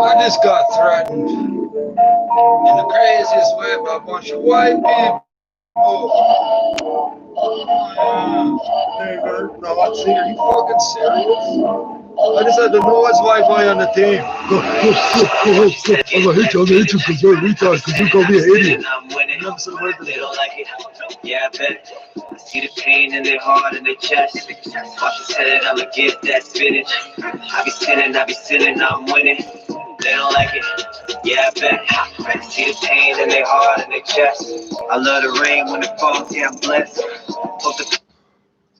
I just got threatened in the craziest way by a bunch of white people. Nigger, Nazi, are you fucking serious? I just had the noise Wi-Fi on the team. I'm gonna hit you because you're a retard, because you gonna be an idiot. Yeah, I bet. I see the pain in their heart and their chest. Watch you said I'ma get that spinach. I be sinning, I'm winning. They don't like it. Yeah, I bet. I see the pain in their heart and their chest. I love the rain when it falls, yeah, I'm blessed.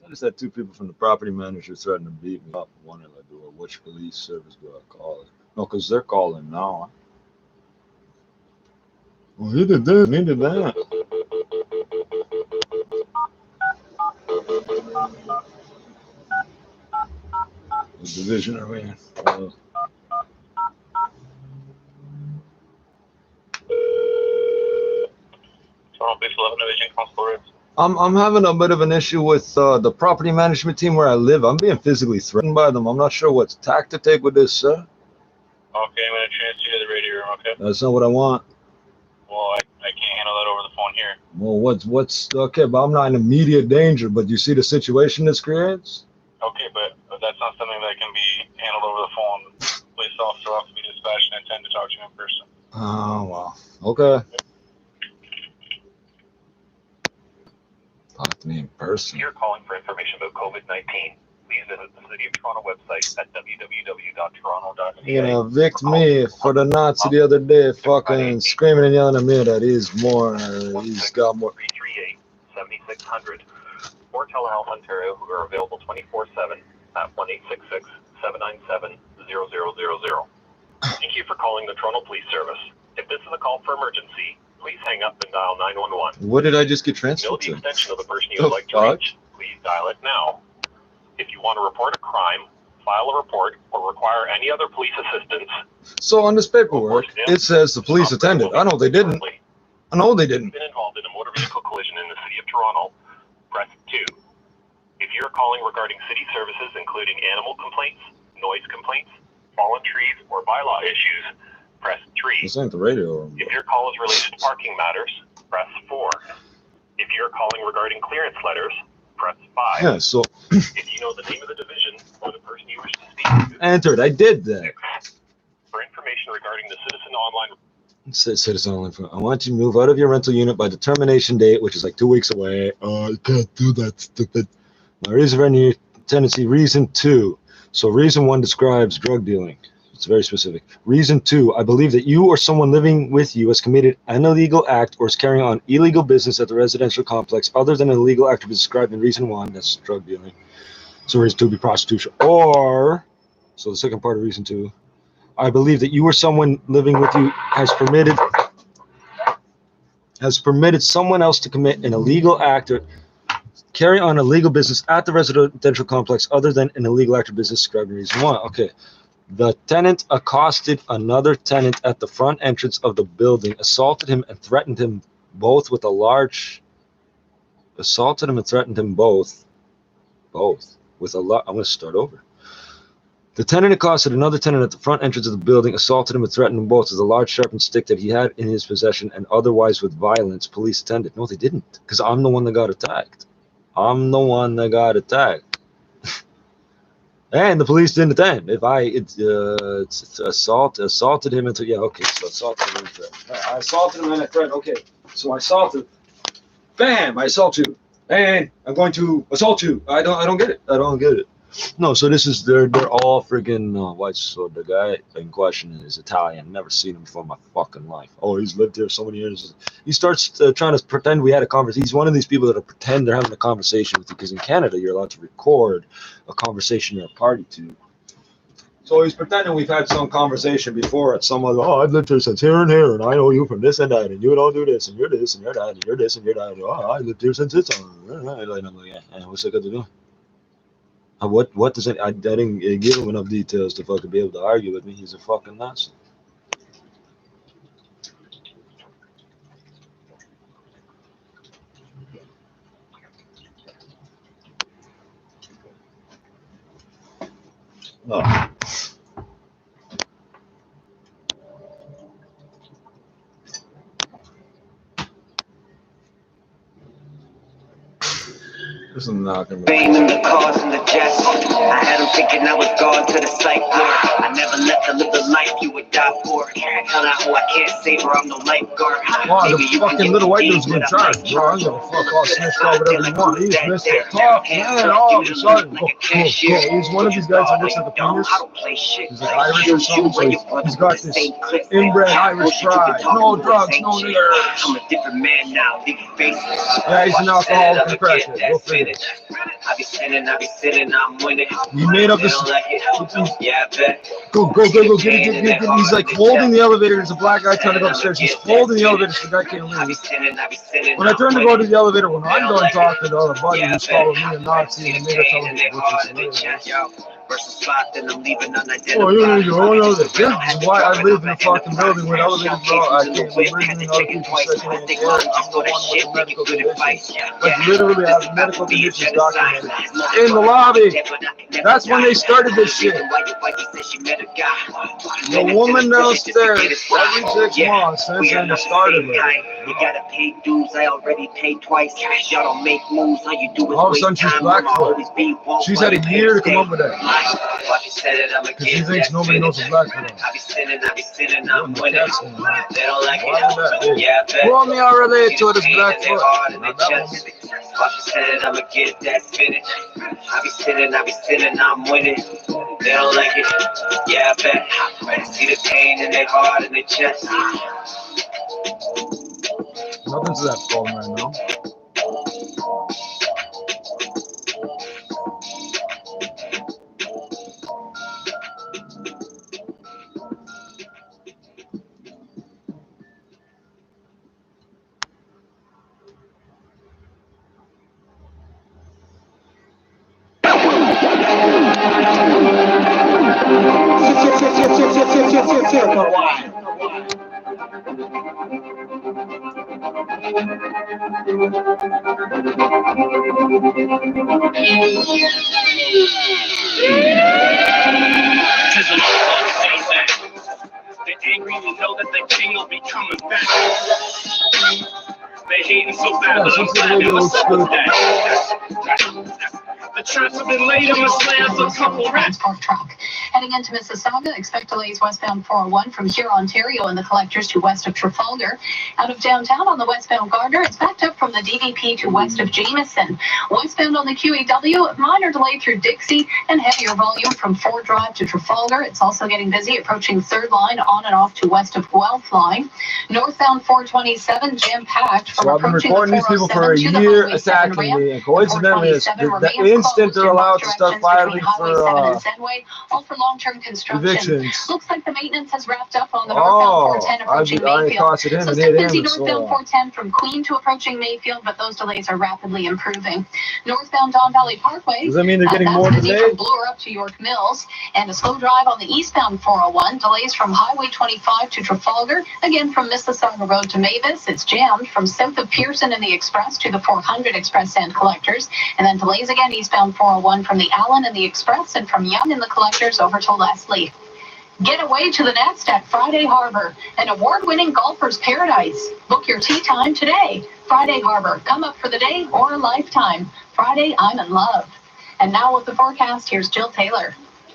I just had two people from the property manager threatening to beat me up. Wondering like, which police service do I call it? No, because they're calling now. Well, he did this, he did that. What division are we in? I'm having a bit of an issue with the property management team where I live. I'm being physically threatened by them. I'm not sure what tack to take with this, sir. Okay, I'm going to transfer you to the radio room, okay? That's not what I want. Well, I can't handle that over the phone here. Well, what's okay, but I'm not in immediate danger, but you see the situation this creates? Okay, but that's not something that can be handled over the phone. Police officer will have to be dispatched and intend to talk to you in person. Oh, well, okay. Talk to me in person. If you're calling for information about COVID-19, please visit the City of Toronto website at www.toronto.ca. You're gonna evict me for the Nazi the other day, fucking screaming and yelling at me that he's got more. 338-7600 or Telehealth Ontario, who are available 24/7 at 1-866-797-0000. Thank you for calling the Toronto Police Service. If this is a call for emergency, please hang up and dial 911. What did I just get Know transferred the to? extension of the person you would like to reach. Please dial it now. If you want to report a crime, file a report, or require any other police assistance. So on this paperwork, it says the police attended. I know they didn't. I know they didn't. Been involved in a motor vehicle collision in the City of Toronto, press 2. If you're calling regarding city services, including animal complaints, noise complaints, fallen trees, or bylaw issues, press 3. This ain't the radio room. If your call is related to parking matters, press 4. If you're calling regarding clearance letters, press 5. Yeah, so If you know the name of the division or the person you wish to speak to, entered. I did that. for information regarding the Citizen Online. It says citizen only. I want you to move out of your rental unit by the termination date, which is like 2 weeks away. I can't do that, stupid. My reason for any tendency, reason 2. So reason 1 describes drug dealing. It's very specific. Reason 2, I believe that you or someone living with you has committed an illegal act or is carrying on illegal business at the residential complex other than an illegal act to be described in reason 1, that's drug dealing. So reason 2 would be prostitution. Or, so the second part of reason 2, I believe that you or someone living with you has permitted someone else to commit an illegal act or carry on illegal business at the residential complex other than an illegal act or business described in reason 1. Okay. The tenant accosted another tenant at the front entrance of the building, assaulted him and threatened him both with a large. Assaulted him and threatened him both with a lot. I'm going to start over. The tenant accosted another tenant at the front entrance of the building, assaulted him and threatened them both with a large sharpened stick that he had in his possession and otherwise with violence. Police attended. No, they didn't, because I'm the one that got attacked. And the police didn't attend. If it's assaulted him into, yeah, okay, so assaulted him and threat. I assaulted him and I threat, okay. So I assaulted, bam, I assault you. And I'm going to assault you. I don't get it. No, so this is, they're all freaking white. So the guy in question is Italian. Never seen him before in my fucking life. Oh, he's lived here so many years. He starts trying to pretend we had a conversation. He's one of these people that pretend they're having a conversation with you, because in Canada, you're allowed to record a conversation you're a party to. So he's pretending we've had some conversation before at some other, oh, I've lived here since here and here, and I know you from this and that, and you don't do this, and you're this, and you're that, and you're this, and you're that. Oh, I lived here since it's on. And I'm like, yeah, what's that got to do? What does it? I didn't give him enough details to fucking be able to argue with me. He's a fucking Nazi. Oh. This is not gonna be. Fame in the cars and the jets. I had them thinking I was gone to the psych ward. I never left to live the life you would die for. Tell that who I can't save her, I'm no lifeguard. Wow, the fucking little white dude's in charge, bro. I'm gonna fuck off, snitch all whatever you want. He's Mr. Top Man all of a sudden. He's one of these guys that looks at the fingers. He's like Irish or something, so he's got this inbred Irish pride. No drugs, no niggers. I'm a different man now, different faces. Yeah, he's an alcoholic and crackhead. Go figure. I be sinning, I'm winning. He made up this. Yeah, I bet. Go, get it. He's like holding the elevator. There's a black guy trying to go upstairs. He's holding the elevator so the guy can't leave. When I turn to go to the elevator, when I'm done talking to other buddy who's following me and not seeing the nigga telling me which is hilarious. Oh, you need to know that. This is why I live in a fucking building with elevators, bro. I can't be breathing other people's second-hand air. I'm the one with the medical conditions. Like, literally, I have medical conditions documented in the lobby. That's when they started this shit. The woman downstairs every 6 months since they started it. You gotta pay dues, I already paid twice. Y'all don't make moves, all you do is all of a sudden she's Blackfoot. She's had a year to come up with that. Because she thinks nobody knows what Blackfoot is. I be sinning, I'm winning. They don't like it. Well, me, I relate to it as Blackfoot. She said I'ma get that spinach. I be sinning, I'm winning. They don't like it. Yeah, I bet. See the pain in their heart and their chest. Nothing to that phone right now. They're angry, they know that the king will be coming back. They hating so bad, but I'm glad what's up with that. The traps have been laid, I'ma slam some couple rats. Truck. Heading into Mississauga, expect delays westbound 401 from here, Ontario, and the collectors to west of Trafalgar. Out of downtown on the westbound Gardner, it's backed up from the DVP to west of Jameson. Westbound on the QEW, minor delay through Dixie, and heavier volume from Ford Drive to Trafalgar. It's also getting busy approaching Third Line on and off to west of Guelph Line. Northbound 427, jam-packed from so I've been recording these people for a year attacking me, and coincidentally, the instant they're allowed to start filing for long-term construction. evictions. Looks like the maintenance has wrapped up on the northbound 410 approaching Mayfield. So still busy northbound 410 from Queen to approaching Mayfield, but those delays are rapidly improving. Northbound Don Valley Parkway. Does that mean they're getting more busy today? From Bloor up to York Mills, and a slow drive on the eastbound 401. Delays from Highway 25 to Trafalgar. Again from Mississauga Road to Mavis. It's jammed from south of Pearson and the Express to the 400 Express and Collectors, and then delays again eastbound 401 from the Allen and the Express, and from Young and the Collectors over to Leslie. Get away to the nest at Friday Harbor, an award-winning golfer's paradise. Book your tee time today. Friday Harbor, come up for the day or a lifetime. Friday, I'm in love. And now with the forecast, here's Jill Taylor.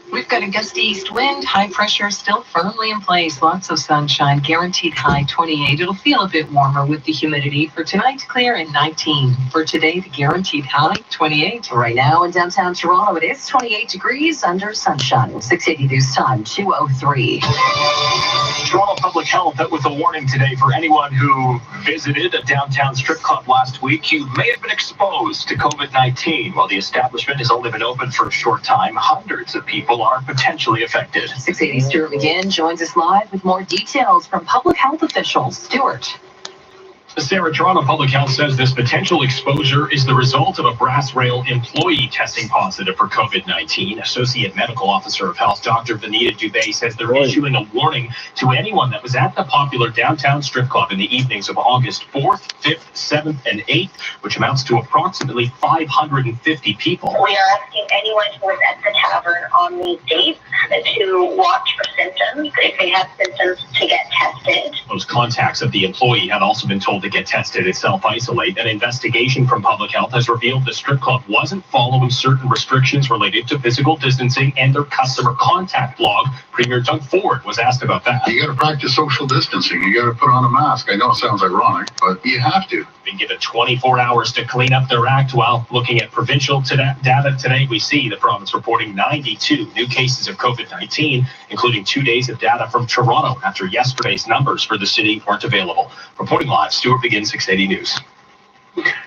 We've got a gusty east wind, high pressure still firmly in place, lots of sunshine, guaranteed high 28. It'll feel a bit warmer with the humidity. For tonight, clear and 19. For today, the guaranteed high 28. Right now in downtown Toronto, it is 28 degrees under sunshine. 680 news time, 2:03. Toronto Public Health with a warning today for anyone who visited a downtown strip club last week. You may have been exposed to COVID-19. While the establishment has only been open for a short time, hundreds of people are potentially affected. 680 Stuart McGinn joins us live with more details from public health officials. Stuart. Sarah, Toronto Public Health says this potential exposure is the result of a brass rail employee testing positive for COVID-19. Associate Medical Officer of Health, Dr. Vanita Dubé, says they're issuing a warning to anyone that was at the popular downtown strip club in the evenings of August 4th, 5th, 7th, and 8th, which amounts to approximately 550 people. We are asking anyone who was at the tavern on these dates to watch for symptoms. If they have symptoms, to get tested. close contacts of the employee have also been told to get tested and self-isolate. An investigation from Public Health has revealed the strip club wasn't following certain restrictions related to physical distancing and their customer contact log. Premier Doug Ford was asked about that. You got to practice social distancing. You got to put on a mask. I know it sounds ironic, but you have to. Been given 24 hours to clean up their act. While looking at provincial data today, we see the province reporting 92 new cases of COVID-19, including 2 days of data from Toronto after yesterday's numbers for the city weren't available. Reporting live, Stuart Begins, 680 News.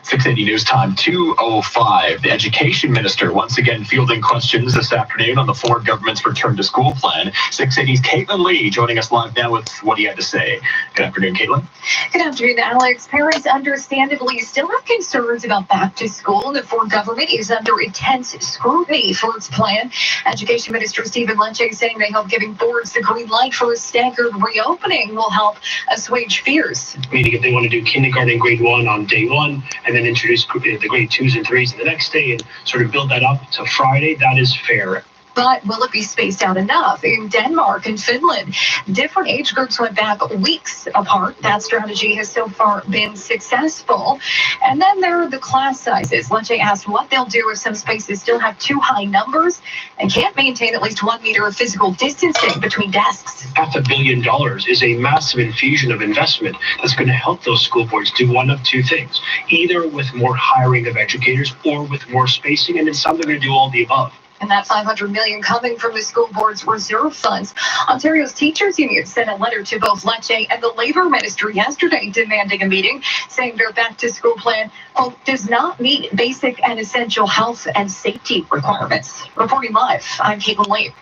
680 News Time 2:05. The Education Minister once again fielding questions this afternoon on the Ford government's return to school plan. 680's Caitlin Lee joining us live now with what he had to say. Good afternoon, Caitlin. Good afternoon, Alex. Parents understandably still have concerns about back to school. The Ford government is under intense scrutiny for its plan. Education Minister Stephen Lecce saying they hope giving boards the green light for a staggered reopening will help assuage fears. Meaning if they want to do kindergarten and grade 1 on day 1, and then introduce the grade 2s and 3s the next day and sort of build that up to Friday, that is fair. But will it be spaced out enough? In Denmark and Finland, different age groups went back weeks apart. That strategy has so far been successful. And then there are the class sizes. Lecce asked what they'll do if some spaces still have too high numbers and can't maintain at least 1 meter of physical distancing between desks. $500 million is a massive infusion of investment that's going to help those school boards do one of two things, either with more hiring of educators or with more spacing, and in some they're going to do all the above. And that $500 million coming from the school board's reserve funds. Ontario's teachers union sent a letter to both Lecce and the Labour Ministry yesterday demanding a meeting, saying their back-to-school plan, quote, does not meet basic and essential health and safety requirements. Reporting live, I'm Caitlin Lee.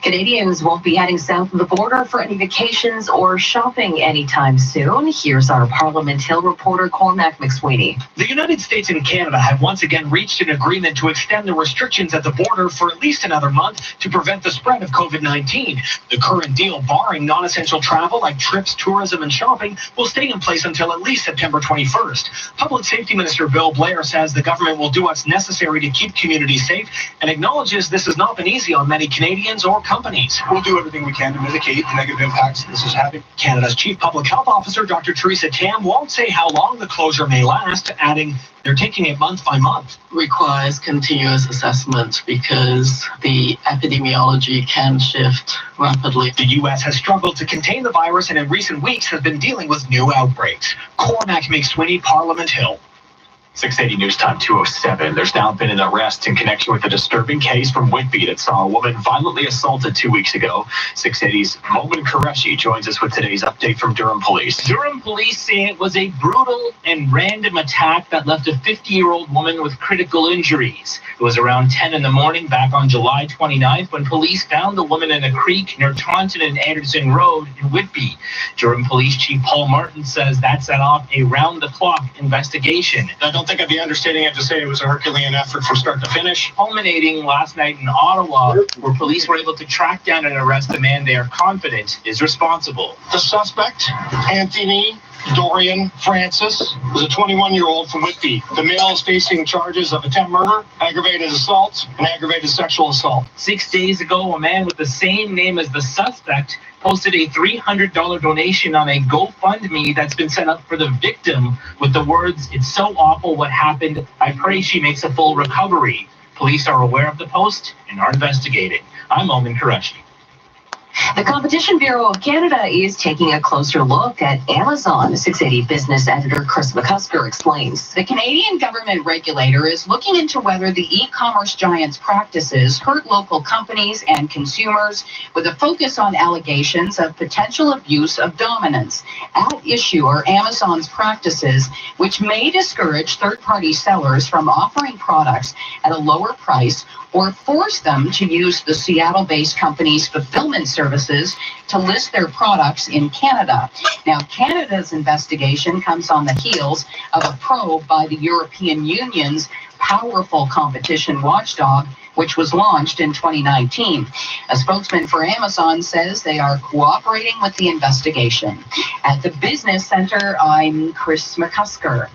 Canadians won't be heading south of the border for any vacations or shopping anytime soon. Here's our Parliament Hill reporter, Cormac McSweeney. The United States and Canada have once again reached an agreement to extend the restrictions at the border for at least another month to prevent the spread of COVID-19. The current deal, barring non-essential travel like trips, tourism, and shopping, will stay in place until at least September 21st. Public Safety Minister Bill Blair says the government will do what's necessary to keep communities safe and acknowledges this has not been easy on many Canadians or companies. We'll do everything we can to mitigate the negative impacts this is having. Canada's Chief Public Health Officer, Dr. Theresa Tam, won't say how long the closure may last, adding they're taking it month by month. Requires continuous assessment because the epidemiology can shift rapidly. The U.S. has struggled to contain the virus and in recent weeks has been dealing with new outbreaks. Cormac McSweeney, Parliament Hill. 680 News Time 2:07. There's now been an arrest in connection with a disturbing case from Whitby that saw a woman violently assaulted 2 weeks ago. 680's Momin Qureshi joins us with today's update from Durham Police. Durham Police say it was a brutal and random attack that left a 50-year-old woman with critical injuries. It was around 10 in the morning back on July 29th when police found the woman in a creek near Taunton and Anderson Road in Whitby. Durham Police Chief Paul Martin says that set off a round-the-clock investigation. I don't think I'd be understating it to say it was a Herculean effort from start to finish. Culminating last night in Ottawa, where police were able to track down and arrest a man they are confident is responsible. The suspect, Anthony Dorian Francis, was a 21-year-old from Whitby. The male is facing charges of attempted murder, aggravated assault, and aggravated sexual assault. 6 days ago, a man with the same name as the suspect posted a $300 donation on a GoFundMe that's been set up for the victim with the words, "It's so awful what happened. I pray she makes a full recovery." Police are aware of the post and are investigating. I'm Momin Qureshi. The Competition Bureau of Canada is taking a closer look at Amazon. 680 business editor Chris McCusker explains. The Canadian government regulator is looking into whether the e-commerce giant's practices hurt local companies and consumers, with a focus on allegations of potential abuse of dominance. At issue are Amazon's practices, which may discourage third-party sellers from offering products at a lower price or force them to use the Seattle-based company's fulfillment services to list their products in Canada. Now, Canada's investigation comes on the heels of a probe by the European Union's powerful competition watchdog, which was launched in 2019. A spokesman for Amazon says they are cooperating with the investigation. At the Business Center, I'm Chris McCusker.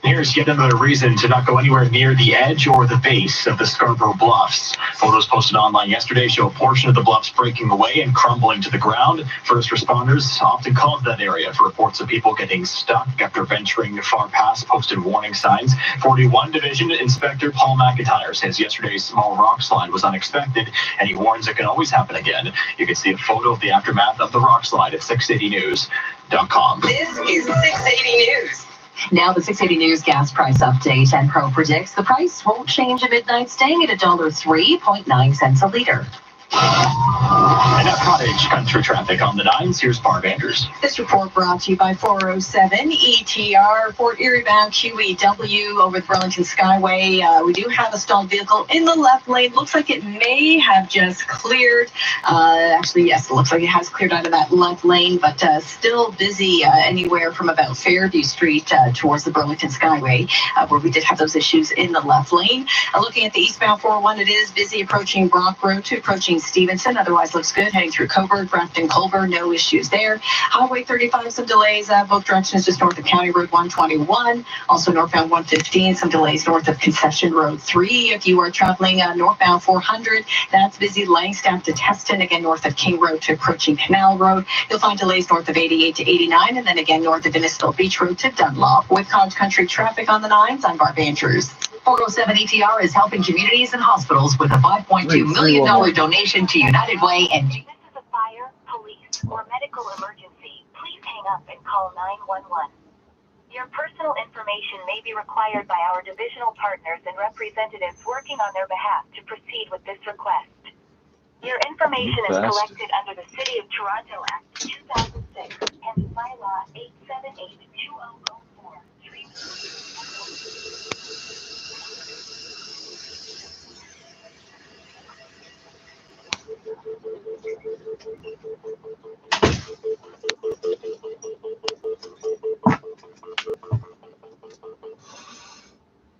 Here's yet another reason to not go anywhere near the edge or the base of the Scarborough Bluffs. Photos posted online yesterday show a portion of the bluffs breaking away and crumbling to the ground. First responders often called that area for reports of people getting stuck after venturing far past posted warning signs. 41 Division Inspector Paul McIntyre says yesterday's small rock slide was unexpected, and he warns it can always happen again. You can see a photo of the aftermath of the rock slide at 680news.com. This is 680 News. Now the 680 News gas price update. Enpro predicts the price won't change at midnight, staying at $1.03.9 a liter. And at Cottage Country Traffic on the 9s, here's Barb Andrews. This report brought to you by 407 ETR, Fort Erie bound QEW over the Burlington Skyway. We do have a stalled vehicle in the left lane. Looks like it may have just cleared. Actually, yes, it looks like it has cleared out of that left lane, but still busy anywhere from about Fairview Street towards the Burlington Skyway, where we did have those issues in the left lane. Looking at the eastbound 401, it is busy approaching Brock Road to approaching Stevenson. Otherwise looks good. Heading through Coburg, Grafton, Culver, no issues there. Highway 35, some delays both directions just north of County Road 121. Also northbound 115, some delays north of Concession Road 3. If you are traveling northbound 400, that's busy. Langstaff to Teston, again north of King Road to approaching Canal Road. You'll find delays north of 88 to 89, and then again north of Innisfil Beach Road to Dunlop. With Cottage Country Traffic on the 9s, I'm Barb Andrews. 407 ETR is helping communities and hospitals with a $5.2 million donation to United Way and... This is a fire, police, or medical emergency. Please hang up and call 911. Your personal information may be required by our divisional partners and representatives working on their behalf to proceed with this request. Your information is collected under the City of Toronto Act 2006 and bylaw 878-2004.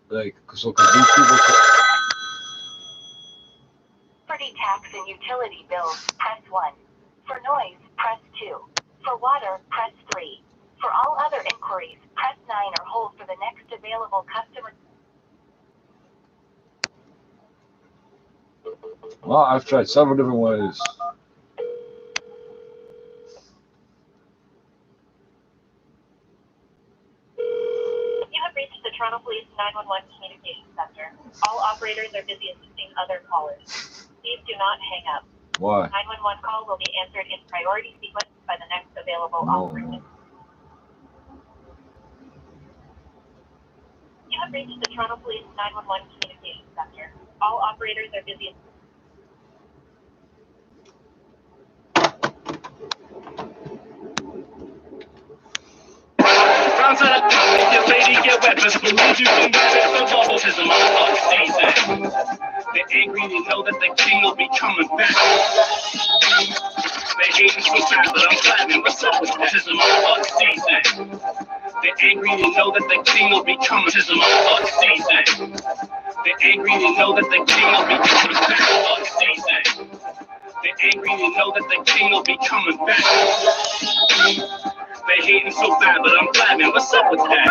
Like, so because these people. Property tax and utility bills, press 1. For noise, press 2. For water, press 3. For all other inquiries, press 9 or hold for the next available customer. Well, I've tried several different ways. You have reached the Toronto Police 911 Communications Center. All operators are busy assisting other callers. Please do not hang up. Why? 911 call will be answered in priority sequence by the next available operator. You have reached the Toronto Police 911 Communications Center. All operators are busy. Bounce out of your lady get wet, but believe you can get it for bubbles is a motherfucking season. They're angry, they know that the king will be coming back. They hating so bad, but I'm clapping. What's up with this is a motherfucking season. They're angry, they know that the king will be coming. This is a motherfucking season. They're angry, they know that the king will be coming back. Season. They're angry, they know that the king will be coming back. They hating so bad, but I'm blabbing. What's up with that?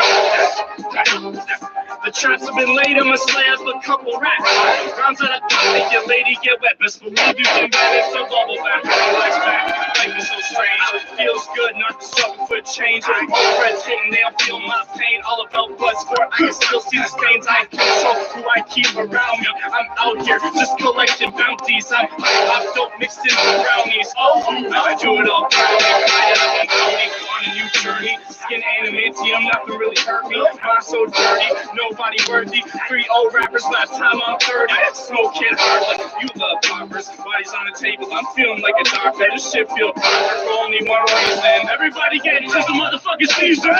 The traps have been laid, I'ma slay up a couple racks. Rounds out of make your lady get wet, best believe you can get it, so bubble back. Relax back, life is so strange. It feels good not to suffer for change. I'm friends hitting, they don't feel my pain. All about blood sport, I can still see the stains. I control who I keep around me. I'm out here just collecting bounties. I'm dope mixed in with brownies. Oh, I do it all proudly. On a new journey, skin adamantium, nothing really hurt me. I'm so dirty, nobody worthy. 3 old rappers, last time I'm 30. Smoke hit hard like you love poppers. Bodies on the table, I'm feeling like a doctor. This shit feel proper for only one reason. Everybody get it, 'cause the motherfucking season. I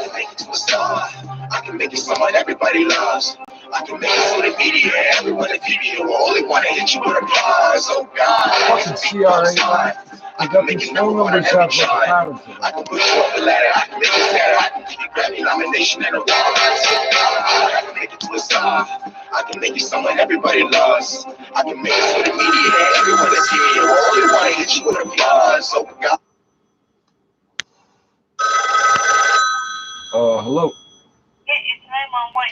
can make it to a star. I can make it someone everybody loves. I can make it so the media, everyone in media will only want to hit you with applause. Oh God, Fucking CRA. I got these phone numbers up with the I can push you up the ladder, I can make it better, I can give you Grammy nomination and awards. I can make it to a star. I can make it someone everybody loves. I can make it so the media, everyone in media will only want to hit you with applause. Oh God. Hello.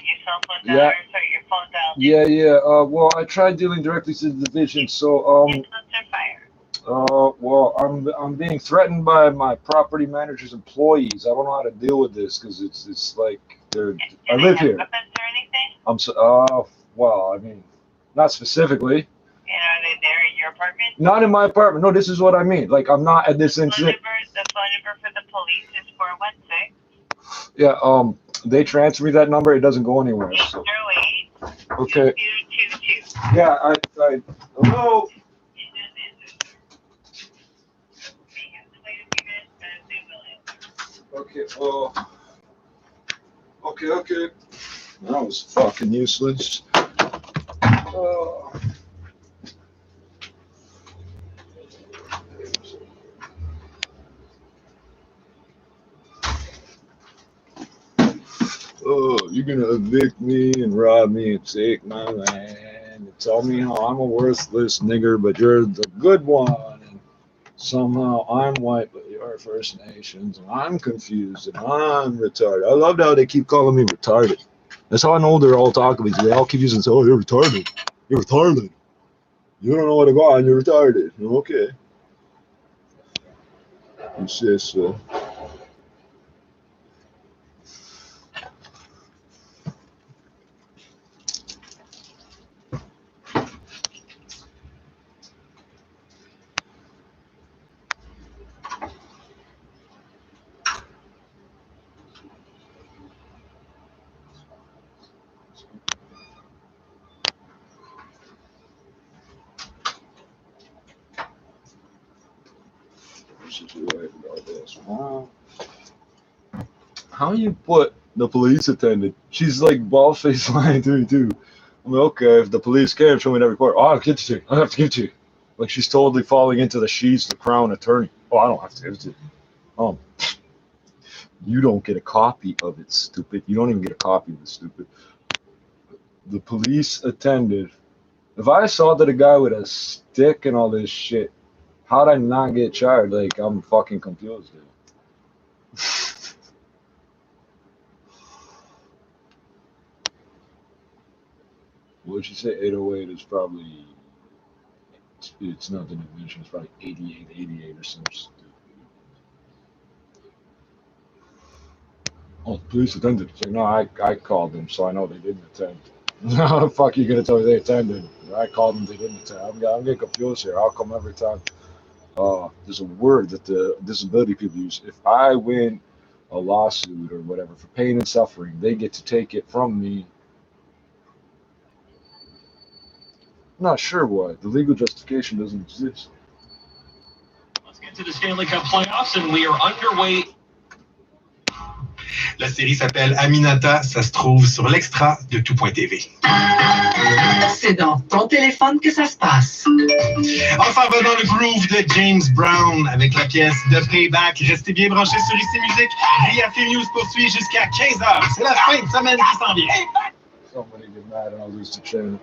your cell phone down Yeah. or your phone down? Yeah. Well, I tried dealing directly to the division, so well, I'm being threatened by my property manager's employees. I don't know how to deal with this because it's like I live here. Weapons or anything? Well, I mean, not specifically. And are they there in your apartment? Not in my apartment. No, this is what I mean. Like, I'm not at this incident. The phone number for the police is 416. Yeah, they transfer me that number. It doesn't go anywhere. So. 808. Okay. 2222. Yeah, hello? Okay, well. Okay. That was fucking useless. Oh, you're gonna evict me and rob me and take my land and tell me how I'm a worthless nigger, but you're the good one. And somehow I'm white, but you're First Nations, and I'm confused and I'm retarded. I loved how they keep calling me retarded. That's how I know they're all talking to me. They all keep using, oh, you're retarded. You're retarded. You don't know what to go on. You're retarded. Okay. You say so. How you put the police attendant? She's like bald face lying to me too. I'm like, okay, if the police came, show me that report. Oh, I'll give it to you. I have to give it to you. Like she's totally falling into the she's the crown attorney. Oh, I don't have to give it to you. You don't get a copy of it, stupid. You don't even get a copy of it, stupid. The police attendant. If I saw that a guy with a stick and all this shit, how'd I not get charged? Like, I'm fucking confused, dude. What'd you say? 808 is probably, it's not the dimension, it's probably 88 or some stupid. Oh, the police attended. It's like, no, I called them, so I know they didn't attend. No, fuck, you gonna tell me they attended? I called them, they didn't attend. I'm getting confused here. How come every time there's a word that the disability people use? If I win a lawsuit or whatever for pain and suffering, they get to take it from me. I'm not sure why. The legal justification doesn't exist. Let's get to the Stanley Cup playoffs, and we are underway. La série s'appelle Aminata, ça se trouve sur l'extra de tout.tv. C'est dans ton téléphone que ça se passe. Enfin, va dans le groove de James Brown avec la pièce de Playback. Restez bien branchés sur IC Musique. RIAFM News poursuit jusqu'à 15h. C'est la fin de semaine qui s'en vient. Somebody get mad and I'll lose the channel.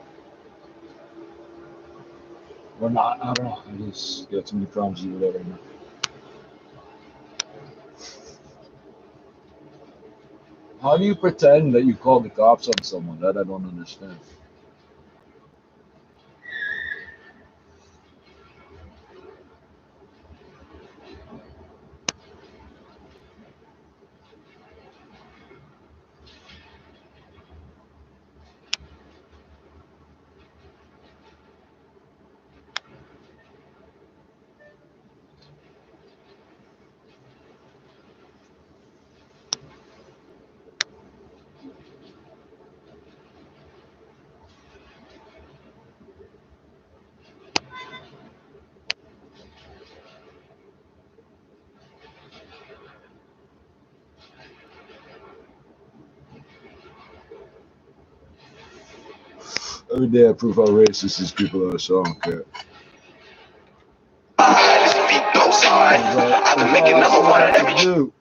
Or not, I don't know. I just got too many problems with that right now. How do you pretend that you called the cops on someone? That I don't understand. Every day I prove how racist these people are, so I don't care. This beat goes hard. I can make it number one at every do.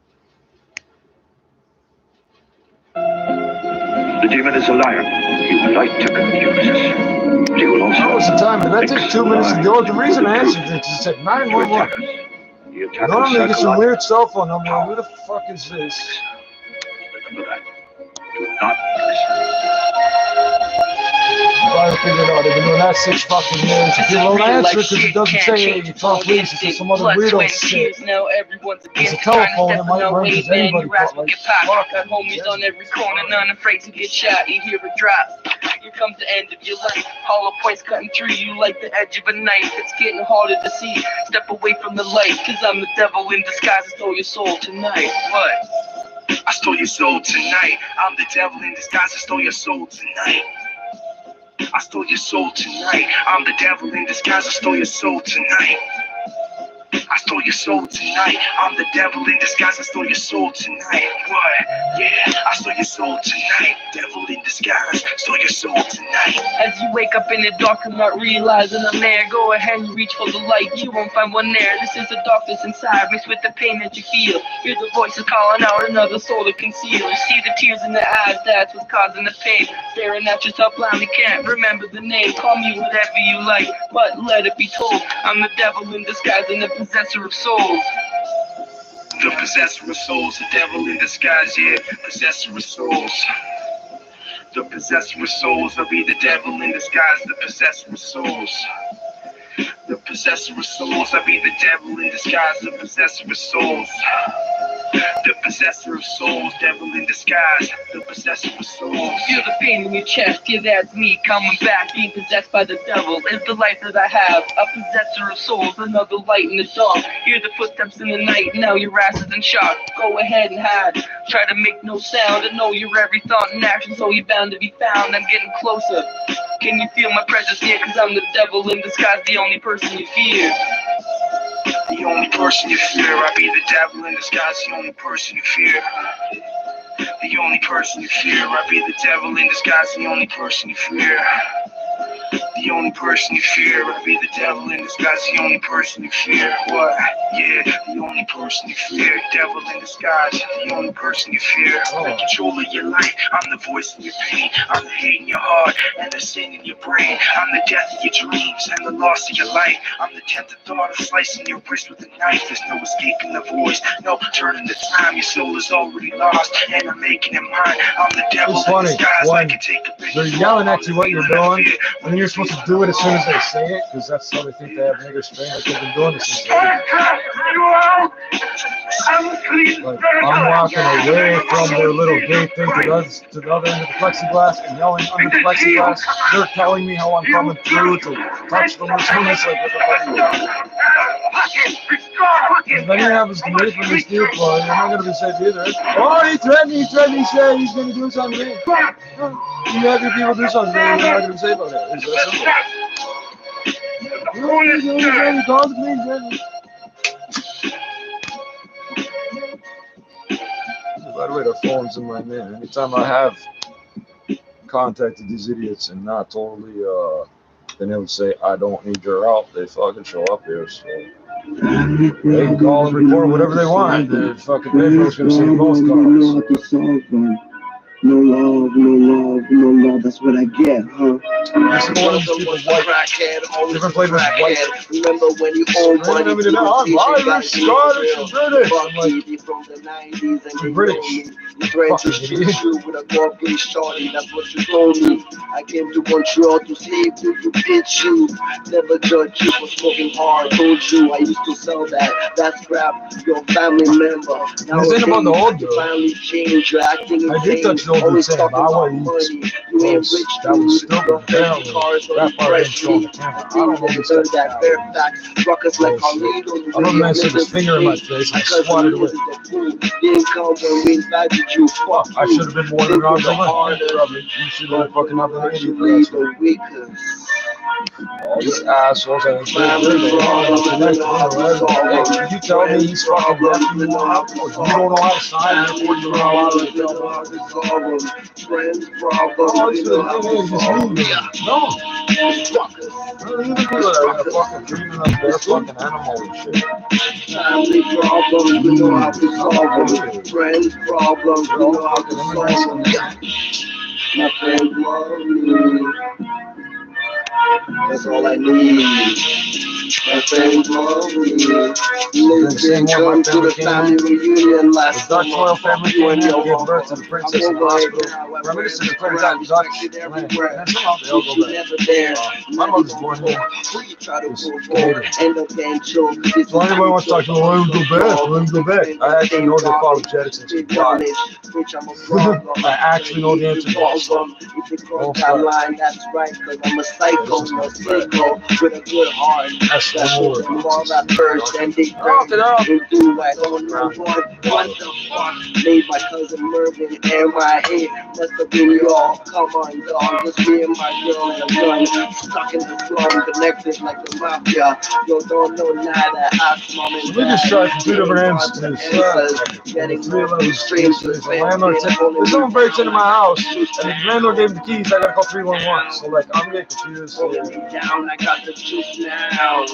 The demon is a liar. He would like to confuse us. But he will also. How was the time? Did that take 2 minutes to go? The reason I answered it is at 911. Normally get some weird cell phone number. Who the fuck is this? Remember that. Do not listen. I figured out they've been doing that 6 fucking years. People don't answer because it doesn't say you talk police, it's just some other weirdo shit. Now everyone's It's a against trying to telephone, step it in might our ring way, because man. anybody Your ass but will like, get popped. fuck. Got homies on every corner, none afraid to get shot. You hear a drop. Here comes the end of your life. Hollow points cutting through you like the edge of a knife. It's getting harder to see. Step away from the light, cause I'm the devil in disguise. I stole your soul tonight. What? I stole your soul tonight. I'm the devil in disguise. I stole your soul tonight. I stole your soul tonight. I'm the devil in disguise. I stole your soul tonight. I stole your soul tonight. I'm the devil in disguise. I stole your soul tonight. What? Yeah, I stole your soul tonight. Devil in disguise. Stole your soul tonight. As you wake up in the dark and not realizing I'm there, go ahead and reach for the light. You won't find one there. This is the darkness inside, mixed with the pain that you feel. Hear the voices calling out another soul to conceal. You see the tears in the eyes, that's what's causing the pain. Staring at yourself blindly, can't remember the name. Call me whatever you like, but let it be told, I'm the devil in disguise and the possessor of souls. The possessor of souls, the devil in disguise, yeah, possessor of souls. The possessor of souls, I'll be the devil in disguise, the possessor of souls. The possessor of souls, I'll be the devil in disguise, the possessor of souls. The possessor of souls, devil in disguise, the possessor of souls. Feel the pain in your chest, yeah, that's me coming back. Being possessed by the devil is the life that I have. A possessor of souls, another light in the dark. Hear the footsteps in the night, now your ass is in shock. Go ahead and hide, try to make no sound. I know your every thought and action, so you're bound to be found. I'm getting closer, can you feel my presence here? Cause I'm the devil in disguise, the only person you fear. The only person you fear, I be the devil in disguise, the only person you fear. The only person you fear, I be the devil in disguise, the only person you fear. The only person you fear, I be the devil in disguise, the only person you fear. What? Yeah, the only person you fear, devil in disguise, the only person you fear. I'm in control of your life, I'm the voice in your pain, I'm the hate in your heart, and the sin in your brain. I'm the death of your dreams, and the loss of your life. I'm the 10th thought of slicing your wrist with a knife. There's no escaping the voice, no turning the time. Your soul is already lost, and I'm making it mine. I'm the devil in disguise, I can take a big. They're yelling at you what you're doing, and you're supposed to do it as soon as they say it, because that's how they think they have nigger strain. Like they've been doing this since like, I'm walking away from their little gate thing to the other end of the plexiglass and yelling under the plexiglass. They're telling me how I'm coming through to touch them or something. It's like, what the fuck? If anything happens to me from this deal, you're not going to be safe either. Oh, he threatened me, said he's going to do something to me. You have your people do something, you're not going to be safe about it. It's that simple. By the way, their phone's in my name. Anytime I have contacted these idiots and not totally been able to say, I don't need your help, they fucking show up here. So they can call and record whatever they want. The fucking paper's going to see both calls. No love, no love, no love, that's what I get, huh? Different flavors of white. Remember when you owned money, I'm Irish, Scottish, and British. I'm like, British. With a corporate shorty, that's what you told me. I came to Montreal to save you, to bitch you. Never judge you for smoking hard. Told you I used to sell that crap. Your family member. Now this ain't about the old dude. Finally changed. You're acting I did touch the old dude saying, but I want to use you ain't rich, that was stupid. That part ain't showing the camera. I don't know this stuff. I don't know, stick his finger in my face and I swatted away. I should have been warning around the you should have fucking not been an idiot. All these assholes are you tell me he's fucking deaf, you don't know how to sign, therefore you don't know how to no. Fucking dreaming of their fucking animal and shit. Family problems, we know how to solve them. Friends problems, we know how to solve them. My friends love me. That's all I need. My friends love me. Listen, come to the family reunion last The Dutch summer. royal family You came and in your and gave mama. birth to the princess in the hospital. Reminiscent of the that Dutch land. And somehow they all go back. My mother's born here. End up getting choked. So anybody wants to talk to me, let me go back, let me go back. I actually know the apologetics and why. I actually know the answer to that. So, don't start. That's right, cause I'm a psycho, a psycho with a good heart. That's That's what more. you all that first and they Knock it out. do I don't know what the fuck made my cousin Mervin and my head. That's the thing, y'all. Come on, dog. Just me and my girl and a gun. Stuck in the slum, connected like the mafia. Yo, don't know nada. Ask mom and dad. We just tried from two different ends. Getting three of those streams. There's a landlord. If someone breaks into my house and the landlord gave the keys, I gotta call 311. So like, I'm getting confused. Down, I got the juice now.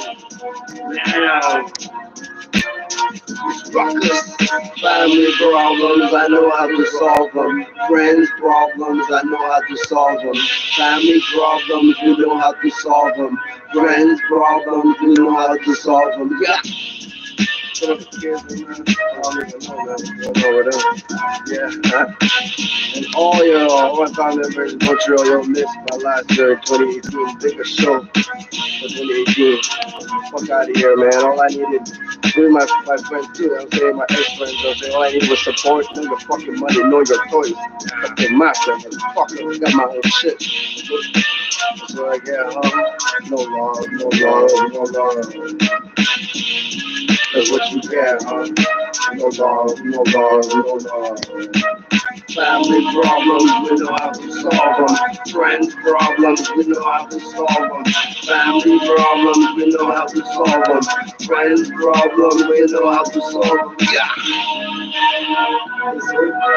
Ruckus. Family problems, I know how to solve them. Friends problems, I know how to solve them. Family problems, we know how to solve them. Friends problems, we know how to solve them. Yeah. Yeah. And all my family members in Montreal, y'all missed my last year, 2018. Biggest show for 2018. Fuck out of here, man. All I needed, with my friends too, I'm saying my ex-friends, I'm saying all I needed was support, know your fucking money, know your toys. Fucking master, motherfucker, I got my own shit. So I get, no love, no love, no love. That's what you get, huh? No love, no love, no love. Family problems, we know how to solve them. Friends problems, we know how to solve them. Family problems, we know how to solve them. Friends problems, we know how to solve them. Yeah.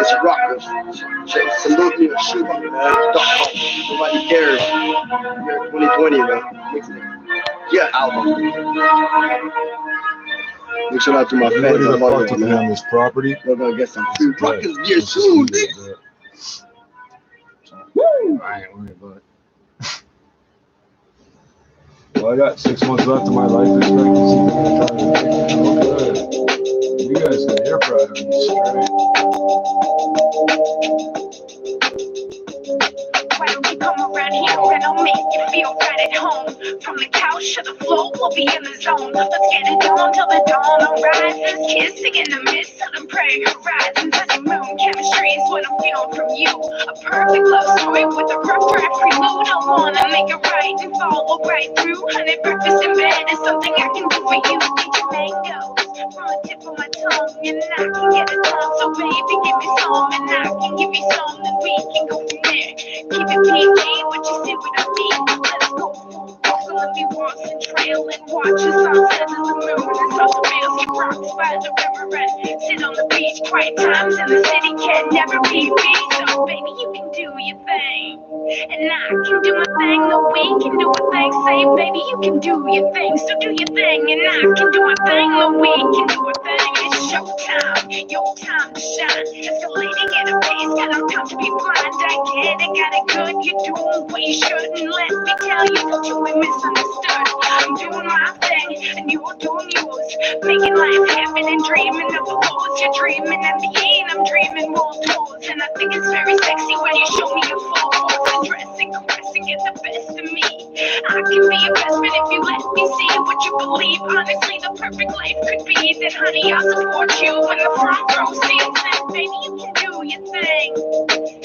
It's rockers. Salute me or shoot me, man. Nobody cares. Year 2020, man. Yeah, album. Big shout out to my fans. I'm on this property. We're gonna get some free rockers gear soon, nigga. Woo! I ain't worried about it. Well, I got 6 months left of my life expectancy. Okay. You guys got air fryer on you straight. Why don't you come around here and I'll make you feel right at home. From the couch to the floor, we'll be in the zone. Let's get it on till the dawn arises. Kissing in the midst of the prairie horizon. Touching moon chemistry is what I'm feeling from you. A perfect love story with a rough draft prelude. I wanna make it right and follow right through. Honey, breakfast in bed is something I can do for you. Get your mangoes from the tip of my tongue, and I can get it done. So baby, give me some, and I can give you some, then we can go from there. Keep it PG, but you see what I mean. Let's go full force, so let me walk and trail and watch the sunset and the moon and all the rails get rocks by the river and sit on the beach. Quiet times in the city can never be beat. So baby, you can do your thing, and I can do my thing. No, we can do a thing. Say, baby, you can do your thing, so do your thing, and I can do a thing. No, we can do a thing. It's showtime, your time to shine. Escalating at a pace, got no time to be blind. I get it, got it good. You're doing what you shouldn't. Let me tell you that you ain't misunderstood. I'm doing my thing, and you're doing yours. Making life happen and dreaming of the lows. You're dreaming of me, and I'm dreaming world tours. And I think it's very sexy when you show me your full force. Undressing, caressing, get the best of me. I can be your best friend if you let me see what you believe. Honestly, the perfect life could be that, honey. I'll support you in the front row seats. And baby, you can do your thing,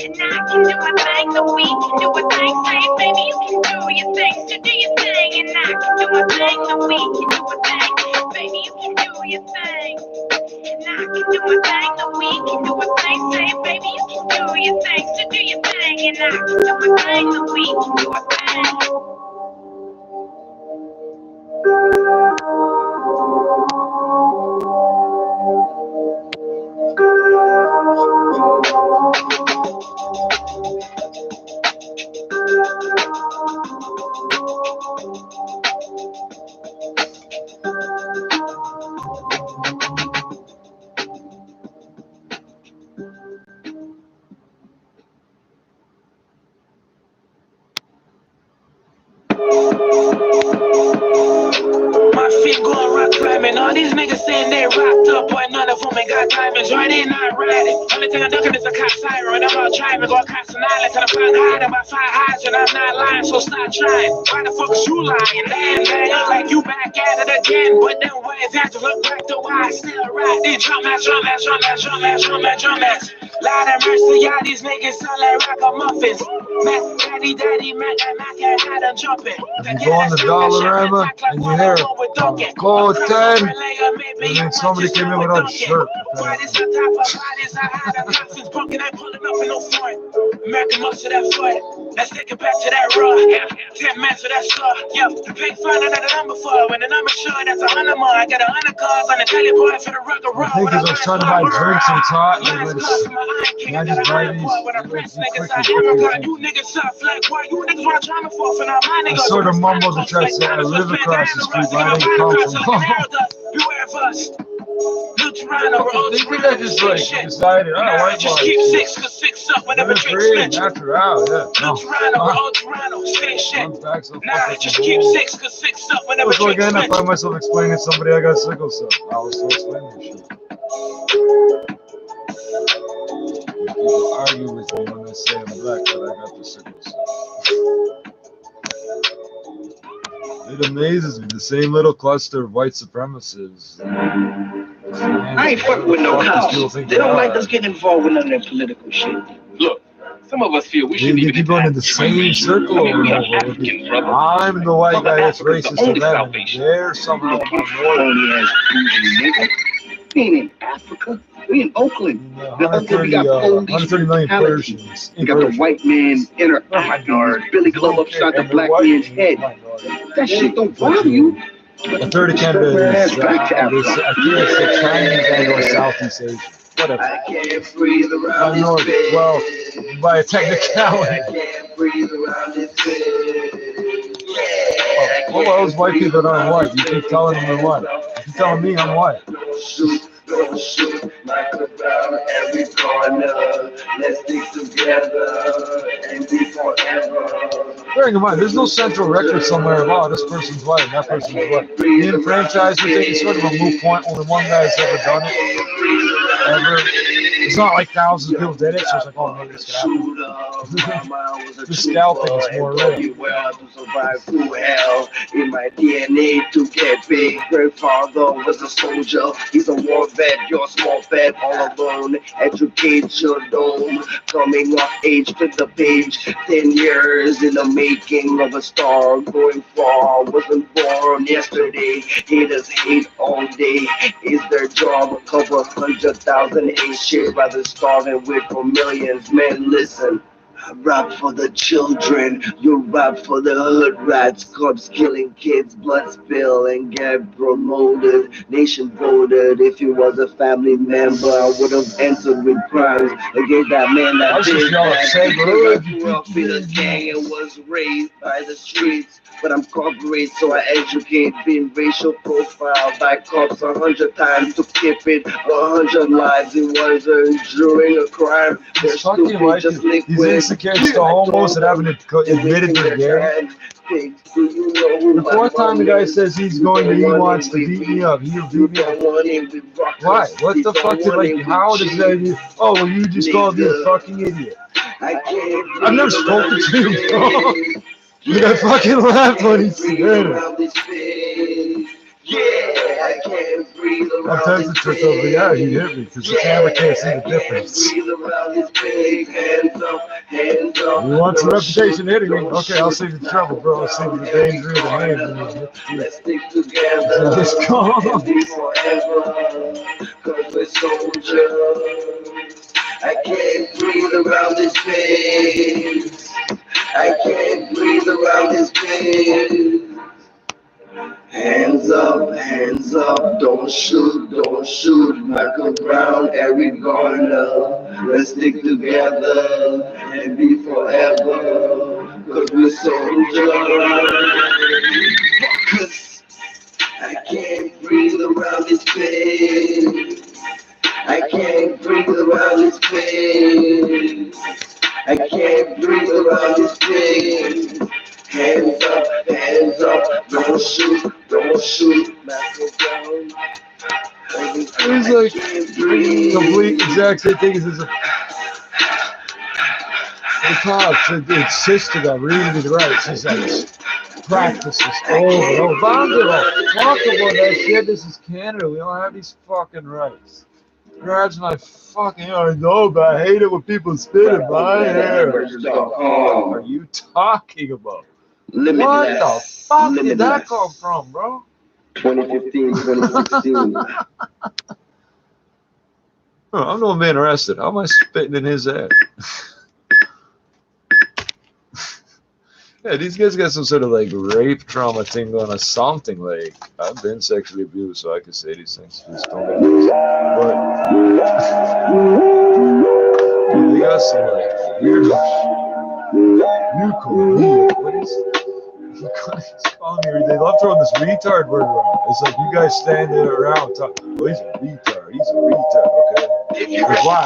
and I can do my thing. No, we can do a thing. Say, baby, you can do your thing, so do your thing, and I can do my thing. No, we can do a thing. Baby, you can do your thing, and I can do my thing. No, we can do a thing. Say, baby, you can do your thing, so do your thing, and I can do my thing. No, we can do a thing. on the woman got diamonds, right? They not riding. Only thing I'm ducking is a cop siren. I'm out driving, going constant island to the front hide about 5 highs, and I'm not lying, so stop trying. Why the fuck is you lying? Damn, like you back at it again. But then waves had to look back to why I still ride. These drum ass. Lord have mercy, y'all, these niggas sound like ragamuffins. Mac, daddy, Mac, I can't hide them jumping. You go on the Dollarama and you hear code 10, and then somebody came in without a shirt. Bodies on top of bodies, I hide the toxins, bunking, ain't pulling up in no front. American muscle that foot. Let's take it back to that raw. 10 minutes for that stuff. Yo, the pay fund another number for. When the number sure that's 100 more. I got 100 cars on the daily boy for the rock and roll. I think because I was trying to buy drinks and hot, and I just buy these. You niggas soft like what? You niggas want drama for now. My I niggas sort of mumbled to try to say I live across the street, but I didn't come from home. Beware of us. Toronto, I think we got just like decided, white just keep 6 cause 6 up whenever drinks mention. After hours, Toronto, same shit. Nah, just keep 6 cause 6 up whenever so drinks again, I mention. find myself explaining to somebody I got sickle cell. I was still explaining this shit. People argue with me when I say I'm black, but I got the sickle cell. It amazes me, the same little cluster of white supremacists. I ain't fucking with no cops. They don't like us getting involved with none of that political shit. Look, some of us feel we shouldn't even keep going in the same circle over and over. I'm the white guy that's racist to them, and they're somehow minority. We ain't in Africa. We in Oakland. The Oakland, we got 130 million Persians. We got the white man interacting. Billy Club upshot the black man's head. That shit don't bother you. The third of Canada is, I think it's the Chinese and or Southeast Asia. Whatever. I can't breathe around North, well, by a technicality. I can't breathe around this bed. Well, those white people that aren't white, you keep telling them they're white. You keep telling me I'm white. Don't shoot, Michael Brown, every corner. Let's stick together and be forever. Bearing in mind, there's no central record somewhere about this person's white and that person's white. The enfranchisement thing is sort of a moot point. Only one guy's ever done it. Ever. It's not like thousands of people did it, so it's like, oh, maybe this could happen. The scalping is more real. To survive through hell, in my DNA to get big. Grandfather was a soldier, he's a war vet, you're a small vet, all alone. Educate your dome, coming of age, flip the page. 10 years in the making of a star, going far, wasn't born yesterday. Haters hate all day, is their job, a couple 100,000 ain't shit, rather starving with for millions. Man, listen, I rap for the children, you rap for the hood rats, cops killing kids, blood spill and get promoted. Nation voted, if you was a family member, I would have answered with crimes against that man that did that. I grew up in a gang and was raised by the streets, but I'm corporate, so I educate, being racial profiled by cops 100 times to keep it 100 lives. It was during a crime. They're stupid, just liquid. Kids to homos that haven't admitted they're gay. The fourth time the guy says he wants to beat me up, he'll beat me up. Why? What the fuck did, like, how does that, oh, well, you just called me a fucking idiot. I've never spoken to you, bro. The guy fucking laughed when he said it. Yeah, I can't breathe around. I'm tempted to say, but yeah, he hit me because the camera can't see the difference. You want some reputation hitting me? Okay, I'll save the trouble, bro. I'll save the danger of the hands. Let's stick together. Let's go. Cause we're soldiers. I can't breathe around this space. I can't breathe around this space. Hands up, don't shoot, Michael Brown, Eric Garner. Let's stick together and be forever, cause we're soldiers. Cause I can't breathe around this pain. I can't breathe around this pain. I can't breathe around this pain. Hands up, don't shoot, Michael Brown. It's like complete exact same thing as the cops insisting on reading the rights. It's like practices over and over. But I don't give a fuck about that shit. This is Canada. We don't have these fucking rights. Imagine I fucking I know, but I hate it when people spit in my hair. What are you talking about? What the fuck did that come from, bro? 2015, 2016. I'm not being arrested. How am I spitting in his ass? Yeah, these guys got some sort of like rape trauma thing going on, something like I've been sexually abused, so I can say these things. Just don't get it. But they got some like weird. You call me. What is? He's calling me. They love throwing this retard word around. It's like you guys standing around talking. Well, he's a retard. He's a retard. Okay. Why?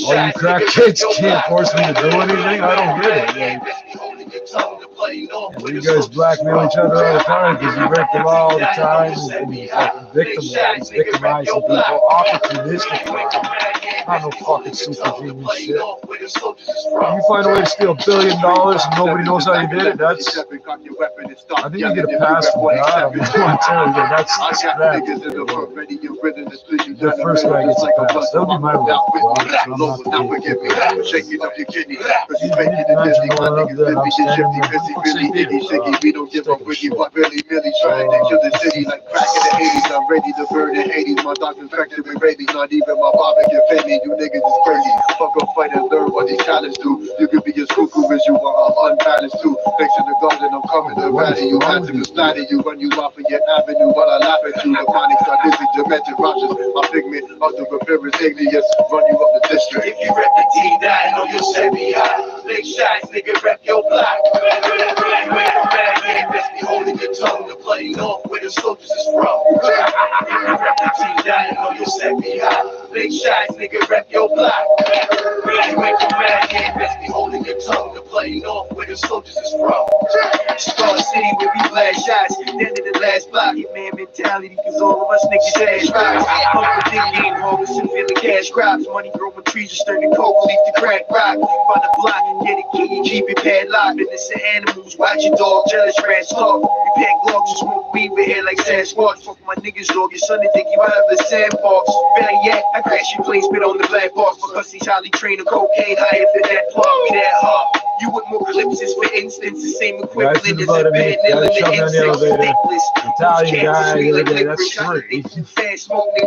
All you crack kids can't force me to do anything. I don't get it. Like, you guys blackmail each other all the time because you break the law all the time and you fucking victimizing people, opportunistic crime. Not no fucking super genius shit. You find a way to steal $1 billion and nobody knows how you did it. That's. I think you get a pass from God. I'm going to tell you that's that. The first guy gets a pass. That'll be my rule. I'm not the shaking up your kidney. Because you made it in Disney. I'm standing there. We don't give up with you, but really trying to kill the city like crack in the 80s. I'm ready to burn in 80s. My dog's infected with rabies. Not even my barber can fade me. You niggas is crazy. Fuck up, fight and learn what these talents do. You can be as cuckoo as you are. I'm unbalanced too. Fixing the garden, I'm coming to rally you. Had to slide you, run you off of your avenue while I laugh at you. The chronics are dizzy, demented rushes. My figment of the appearance igneous. Run you up the district. If you rep the T9, know you'll set me high. Big shots, nigga, rep your block. Best be holding your tongue to play off where the soldiers is from. If you rep the T9, know you'll set me high. Big shots, nigga, rep your block. Best be holding your tongue to play off where the soldiers is from. Star City where we blast shots. Then to the last block, hit man mentality, cause all of us niggas ass rocks. Pump the big game, harvest and feel the cash crops. Money growing trees, just turning coke, leaf to crack rock. Find a block, get a key, keep it padlocked. Innocent animals, watch your dog, jealous rats talk. We pack gloves and smoke weed, we here like Sasquatch. Fuck my niggas, dog, your son to take you out of the sandbox. Better yet, I crash your plane, spit on the black box. Because he's highly trained on cocaine, higher than that plug, we that hard. You with more clips is, for instance, the same equivalent as a bed, nailing the insects, ridiculous. Italian guy, that's three.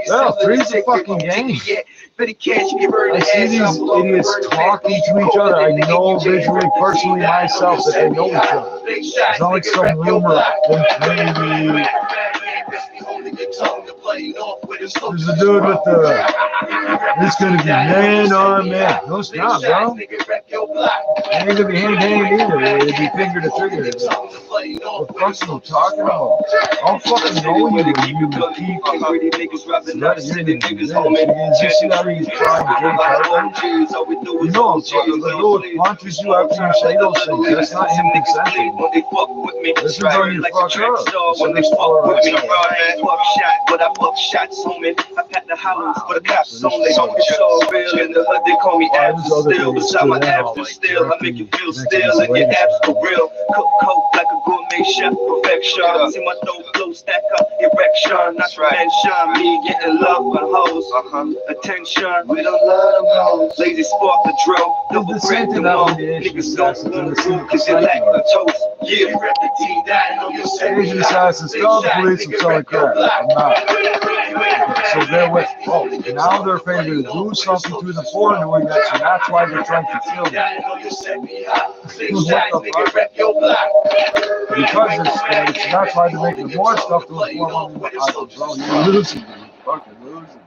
Well, three's a fucking game. I see these idiots talking to each other. I know visually, personally myself that they know each other. It's not like some rumor. Maybe. There's a dude with the. It's gonna be man on man. No, it's not, bro. It ain't gonna be hand either. It'll be finger to trigger. What the fuck are you talking about? I'll fucking know you when you keep. You see how he's trying to get out. You know I'm talking. The dude punches you after you say those things. That's not him consenting. This is how you fuck up. So they fuck with me. But I fuck shots on me. I pat the hollows for the cops on me. It's so real in the hood, they call me abs still. Beside my abs is still, I make you feel still and your abs for real. Cook coke like a gourmet chef, perfection. See my dope flow stack up, erection. Not to mention me getting love for hoes. Attention, we don't love them hoes. Lazy sport the drill, double break the mode. Niggas don't want to rule cause they lack the toast. Yeah, you rep the T9 on your set. Asian assassins, call the police, I'm selling crack. I'm not. So they're with, oh, now they're afraid to do something to the foreign doing that, so that's why they're trying to kill them. What the fuck? Because that's why they're making more stuff to inform them. You're losing, you're fucking losing.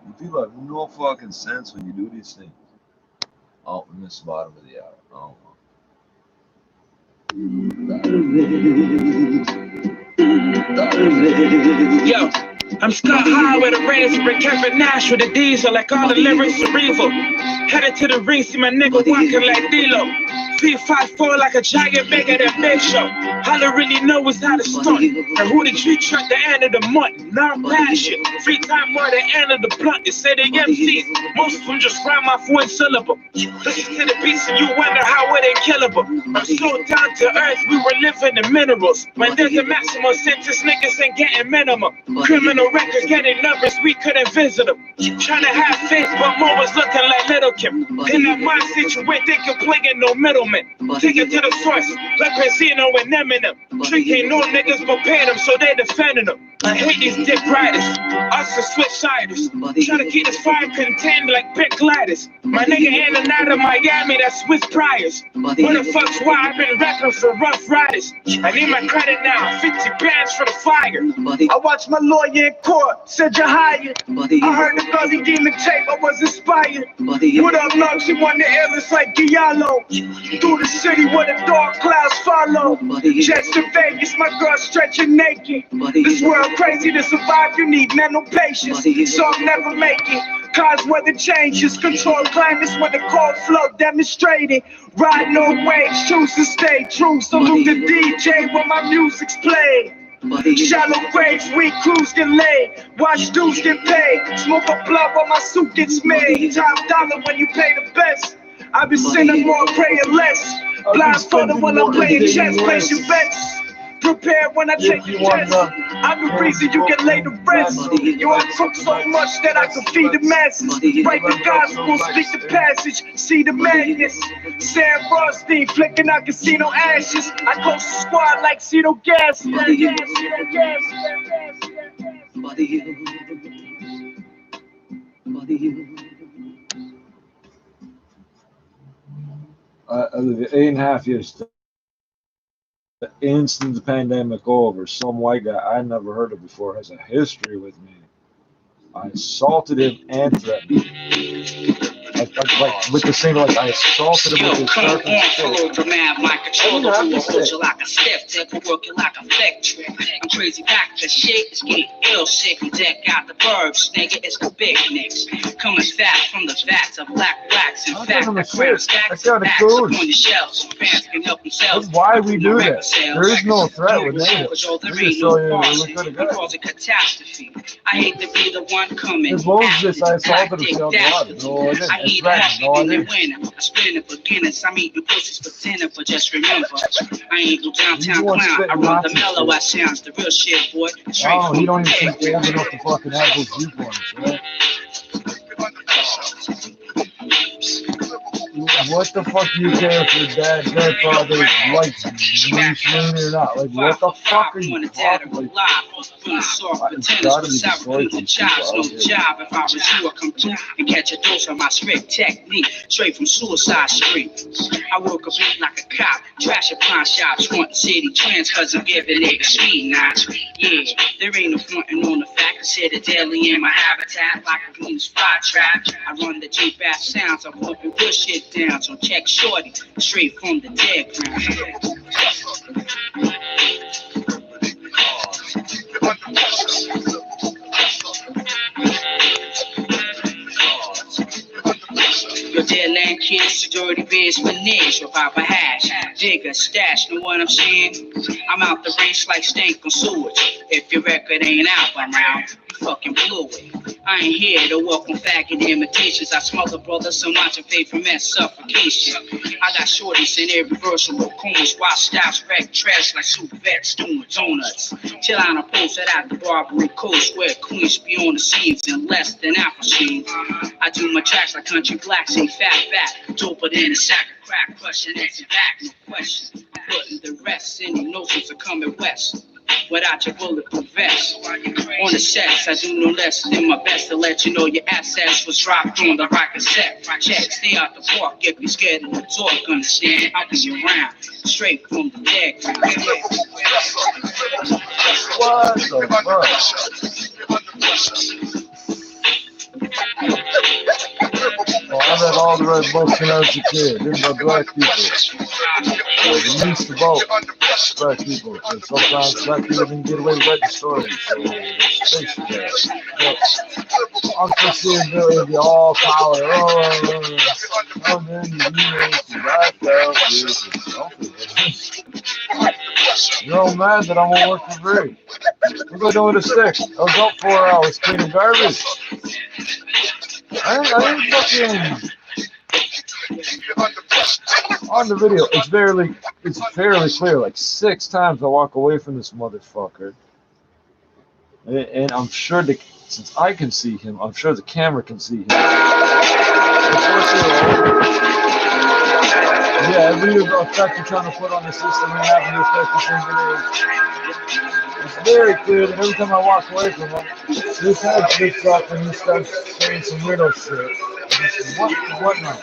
You people have no fucking sense when you do these things. Oh, we missed the bottom of the hour. Oh. Yo, I'm Scott High with a race with Kevin Nash with a diesel, like all the lyrics cerebral. Headed to the ring, see my nigga walking like D-Lo. 354 like a giant bigger than Big Show. All I really know is how to stunt. And who the tree truck the end of the month. Now I'm passion. Free time more the end of the blunt. They say they MCs. Most of them just rhyme off one syllable. Listen to the beats and you wonder how were they killable. I'm so down to earth, we were living in minerals. When there's a maximum sentence, niggas ain't getting minimum. Criminal records getting numbers, we couldn't visit them. Trying to have faith, but more was looking like Little Kim. In that mind situation, they can play in no middleman. Take it to the source, like Casino and Eminem. Trick ain't no niggas but pay them, so they defending them. I hate these dick riders, us the switch siders. Trying to keep this fire contained like big gliders. My nigga in and out of Miami, that's Swiss Priors. What the fuck's why I've been rapping for Rough Riders? I need my credit now, 50 bands for the fire. I watched my lawyer in court, said you're hired. I heard the Gully Demon tape, I was inspired. What up, Lug? She won the illness like Giallo. Through the city where the dark clouds follow. Jets to Vegas, my girl stretching naked. This world crazy to survive, you need mental patience. So I'm never making cause weather changes. Control climates with the cold flow demonstrated. Ride no waves, choose to stay true. Salute the DJ when my music's played. Shallow graves, we cruise get laid. Watch dudes get paid. Smoke a blunt while my suit gets made. Top dollar when you pay the best. I be sinning more, praying less. Blindfolded while I'm playing chess, place your bets. Prepare when I take your test. I'm the reason you can lay the rest. You I cook so much that I can feed the masses. Write the gospel, speak the passage, see the madness. Sam Rothstein flicking out casino ashes. I close the squad like Cito Gas. I live 8.5 years. The instant the pandemic over, some white guy I never heard of before has a history with me. I assaulted him and threatened him. Like with the same, like I assaulted him with his Come on, follow the man, my controller will hold you like a stiff tip, will work you like a flick trick. I'm crazy back to shit, it's getting ill sick. We deck out the burbs, nigga, it's the big nicks. Coming fast from the vats of black wax. In fact, the crown stacks of backs up on the shelves. So fans can help themselves. That's why we do that. There is no threat with natives. There ain't no bossing. Cause a catastrophe. I hate to be the one coming. As long as this, I assaulted him self-water. No, I didn't. I eat happy when they win. I spin the beginners. I'm eating pussies for dinner, but just remember, I ain't no downtown clown. I run the mellow ass sounds, the real shit, boy. Straight from you don't the even think old enough to fucking have those viewpoints, right? What the fuck do you care if your dad, grandfather likes Mussolini or not? Like, what the fuck are you talking about? It's gotta be destroyed from people. No job. If I was you, I'd come through and catch a dose of my strict technique, straight from Suicide Street. I work a beat like a cop, trash a pawn shop, front city trends, cause I'm giving niggas speed knots. Yeah, there ain't no frontin' on the fact, consider daily in my habitat, like a Venus fly trap. I run the cheap ass sounds, I'm hoping good shit down, so check shorty, straight from the dead ground. Your dead land kids, dirty biz, manage, or Papa Hash, digger, stash, know what I'm saying? I'm out the race like stank on sewage. If your record ain't out by now, you fucking blew it. I ain't here to welcome faggot imitations. I smother brothers so much and pay for mass suffocation. I got shorties in irreversible comas, wild styles, wreck trash like soup vets doing donuts. Chill on a post at the Barbary Coast where queens be on the scenes in less than Afro scenes. I do my tracks like country blacks, ain't fat, doper than a sack of crack, crushing it back, no question. I'm putting the rest in your notions of coming west. Without your bulletproof vest. On the sets, I do no less than my best to let you know your assets was dropped on the right cassette. Check, stay out the park if you're scared of the talk, understand? I'll be around, straight from the dead. What the fuck? Well, I read all the red books when I was a kid, written by black people. We used to vote black people, and sometimes black people didn't get away with writing stories. So I'm just seeing Billy be all power. Oh, man, you're all mad that I'm gonna work for free. What am I doing with a stick? I was up 4 hours cleaning garbage. I didn't fucking. On the video, it's fairly clear. Like 6 times I walk away from this motherfucker, and I'm sure since I can see him, I'm sure the camera can see him. Yeah, every effect you're trying to put on the system and having the effect you think it is. It's very clear that every time I walk away from him, his head lifts up and he starts saying some weirdo shit. What now?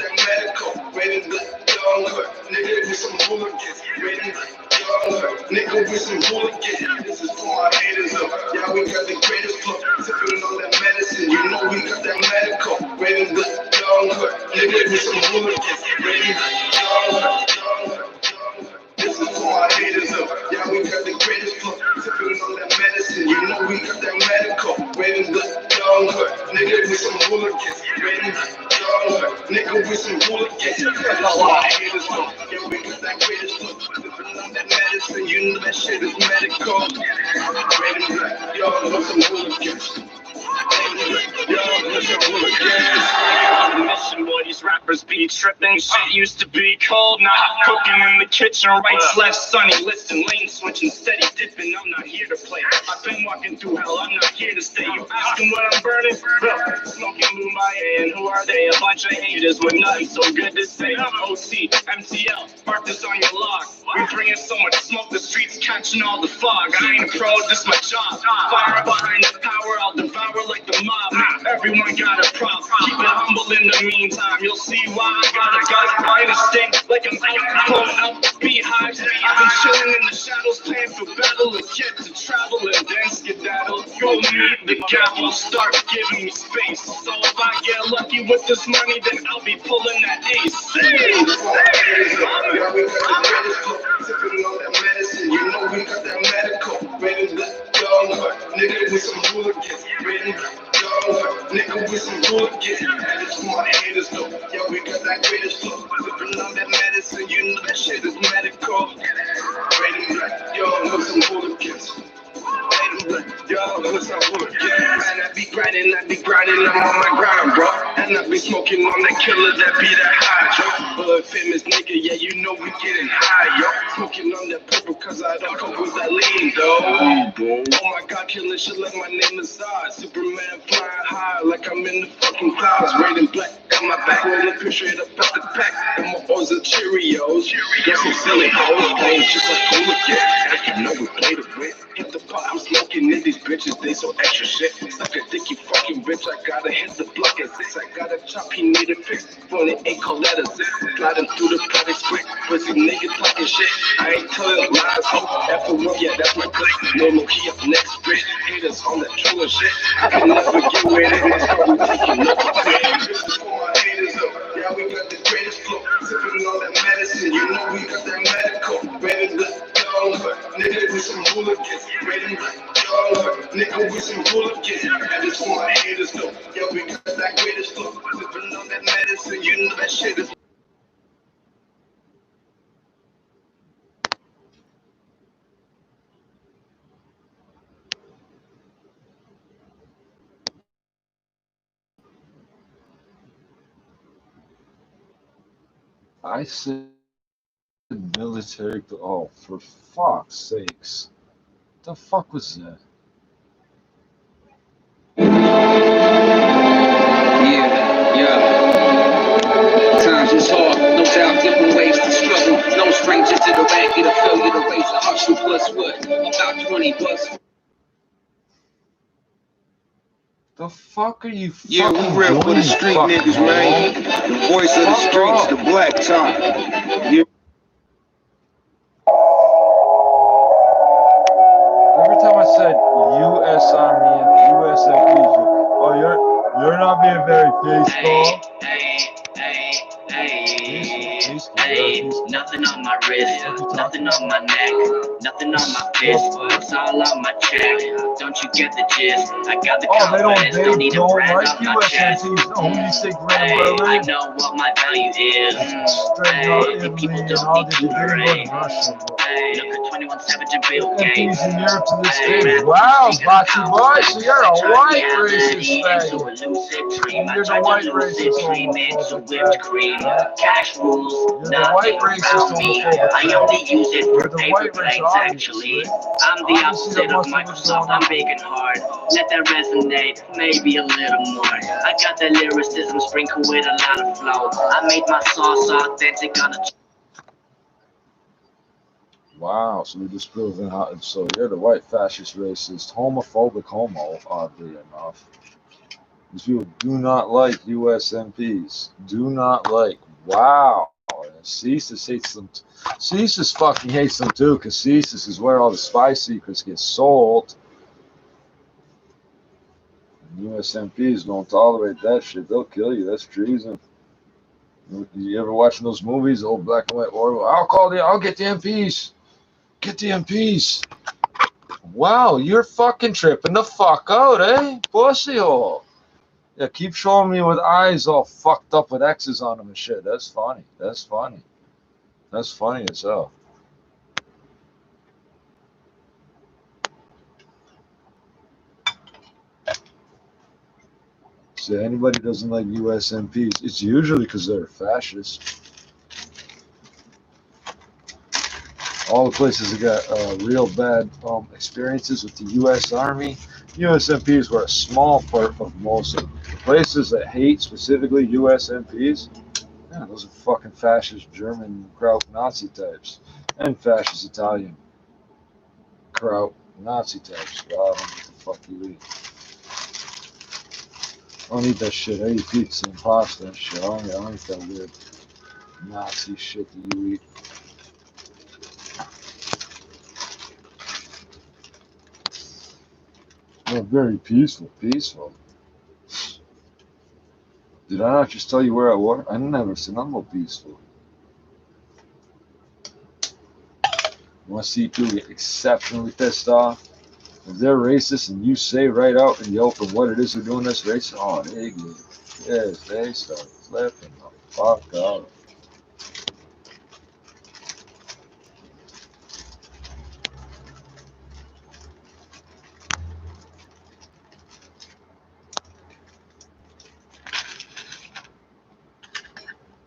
Nigga with some hooligans, this is for my haters up. Yeah, we got the greatest flow, sipping on that medicine. You know we got that medical. Raven with young hood, nigga with some hooligans. Raven with young hood. This is for my haters up. Yeah, we got the greatest flow, sipping on that medicine. You know we got that medical. Raven with young hood, nigga with some hooligans. Raven with young hood, nigga with some hooligans. That's all my haters up. Yeah, we got that greatest flow. That medicine, you know that shit is medical. Raven black, yo, look some hooligans. Mission boy, these rappers be tripping. Shit used to be cold, now I'm cooking in the kitchen. Right slash sunny, listen, lane switching, steady dipping. I'm not here to play. I've been walking through hell, I'm not here to stay. You asking what I'm burning? Smoking Mumbai, and who are they? A bunch of haters with nothing so good to say. I'm OC, MTL, mark this on your log. We bringing so much smoke, the streets catching all the fog. I ain't a pro, this my job. Fire behind the power, I'll devour like the mob. Everyone got a prop. Keep it humble in the meantime. You'll see why I got a gun. I stink like I'm pulling up beehives. I've been chilling in the shadows, playing for battle and yet to travel and then skedaddle. Go meet the gavel, start giving me space. So if I get lucky with this money, then I'll be pulling that ace. Sipping on that medicine, you know we got that medical. Raven with young hood, nigga with some hooligans. Raven with young hood, nigga with some hooligans. And it's for my haters though, yeah we got that greatest flow. Sipping on that medicine, you know that shit is medical. Raven black, young with some hooligans. Yo, what's up, man? I be grinding, I'm on my grind, bro. And I be smoking on that killer that be that high, yo. Blood famous nigga, yeah, you know we getting high, yo. Smoking on that purple cause I don't cope with that lean, though. Oh my god, killing shit like my name is Zod. Superman flying high like I'm in the fucking clouds. Red and black, got my back rolling, push straight up at the pack. And my O's are Cheerios. Got some silly hoes, playing just like hooligans. And you know we play the win. Hit the pot, I'm smoking in these bitches, they so extra shit. Suck a dick, you fucking bitch, I gotta hit the block at 6. I gotta chop, he need a fix. Funny ain't call that a zip. Gliding through the products quick, pussy nigga talking shit. I ain't telling lies, ho. After work, yeah, that's my click. No, he up next, bitch. Haters on that trolling shit. I can never get with it, it's probably taking up a bitch. This is for my haters, up. Yeah, we got the greatest flow. Sipping on that medicine, you know we got that medical. Ready to young hood, nigga with some hooligans. Ready to young hood, nigga with some hooligans. And it's for my haters though. Yeah, we got that greatest flow. Sipping on that medicine, you know that shit is. I said military. Oh, for fuck's sakes. What the fuck was that? Times is hard, no doubt, different ways to struggle. No stranger to the racket, to failure to raise a hustle. Plus what? About 20 bucks. The fuck are you Yeah, fucking we real for the street niggas, man. The voice of the streets, the black top. Yeah. Every time I said US Army and USAP, oh, you're not being very peaceful. Nothing on my wrist, nothing on my neck, Nothing on my fist, it's all on my chest. Don't you get the gist? I got the Oh, they confidence, don't need a don't brand like on my chest. USMPs. No, who you think ran Hey, I Berlin? know what my value is. Straight out Hey, Italy people and don't all need the to didn't parade. go to Russia. Hey, look at 21 Savage and Bill Gates. MPs in Europe to this Hey, day. man, Wow, we got Bachi power. boy, so you're a white racist Reality into a faggot. lucid dream. I You're the turned white a lucid racist dream into homophobic whipped faggot. cream. Right? Cash rules, You're the white nothing racist around me. homophobic I faggot. only use it You're for the paper white planes, racist, actually. obviously. I'm the Obviously, opposite that of must have what's Microsoft. going I'm on. big and hard. Let that resonate, maybe a little more. I got the lyricism sprinkled with a lot of flow. I made my sauce authentic on a Wow, so we just proven how. So you're the white fascist, racist, homophobic homo, oddly enough. These people do not like USMPs. Do not like. Wow. And CSIS hates them. CSIS fucking hates them too, because CSIS is where all the spy secrets get sold. And USMPs don't tolerate that shit. They'll kill you. That's treason. You ever watching those movies, old black and white war? I'll get the MPs. Get the MPs. Wow, you're fucking tripping the fuck out, eh? Pussy hole. Yeah, keep showing me with eyes all fucked up with X's on them and shit. That's funny. That's funny. That's funny as hell. So anybody doesn't like USMPs, it's usually because they're fascist. All the places that got real bad experiences with the U.S. Army, USMPs were a small part of most of them. The places that hate specifically USMPs, yeah, those are fucking fascist German Kraut Nazi types and fascist Italian Kraut Nazi types. Well, I don't know what the fuck you eat. I don't eat that shit. I eat pizza and pasta and shit. I don't eat that weird Nazi shit that you eat. Well, very peaceful, peaceful. Did I not just tell you where I was? I never said I'm more peaceful. You want to see people get exceptionally pissed off? If they're racist and you say right out in the open what it is they're doing that's racist, oh, they get, yes, they start flipping the fuck out.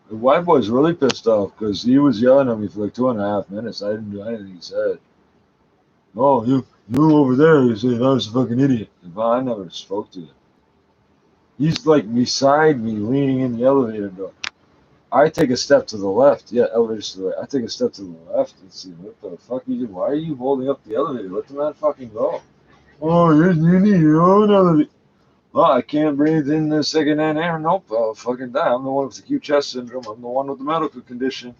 The white boy's really pissed off because he was yelling at me for like 2.5 minutes. I didn't do anything he said. Oh, you over there, you say I was a fucking idiot. But I never spoke to him. He's like beside me, leaning in the elevator door. I take a step to the left. Yeah, elevator's to the right. I take a step to the left and see what the fuck you do. Why are you holding up the elevator? Let the man fucking go. Oh, you need your own elevator. Oh, I can't breathe in the secondhand air. Nope, I'll fucking die. I'm the one with the acute chest syndrome. I'm the one with the medical condition.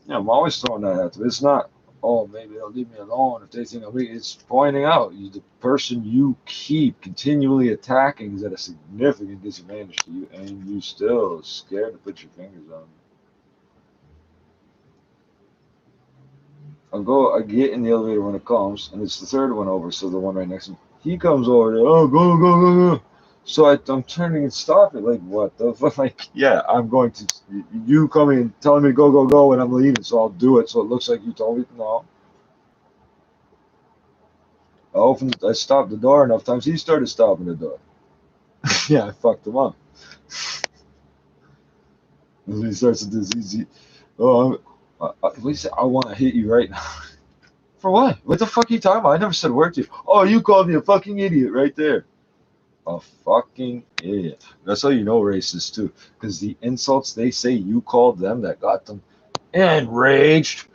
Yeah, I'm always throwing that at them. It's not, oh, maybe they'll leave me alone if they think I'm weak. It's pointing out the person you keep continually attacking is at a significant disadvantage to you, and you still scared to put your fingers on them. I get in the elevator when it comes, and it's the third one over, so the one right next to me. He comes over there, oh, go. So I'm turning and stopping. Like, what the fuck? Like, yeah, I'm going to. You coming and telling me to go, and I'm leaving, so I'll do it. So it looks like you told me no. I stopped the door enough times. He started stopping the door. Yeah, I fucked him up. And he starts with this easy. Oh, at least I want to hit you right now. For what? What the fuck are you talking about? I never said a word to you. Oh, you called me a fucking idiot right there. A fucking idiot. That's how you know racist too. Because the insults they say you called them that got them enraged.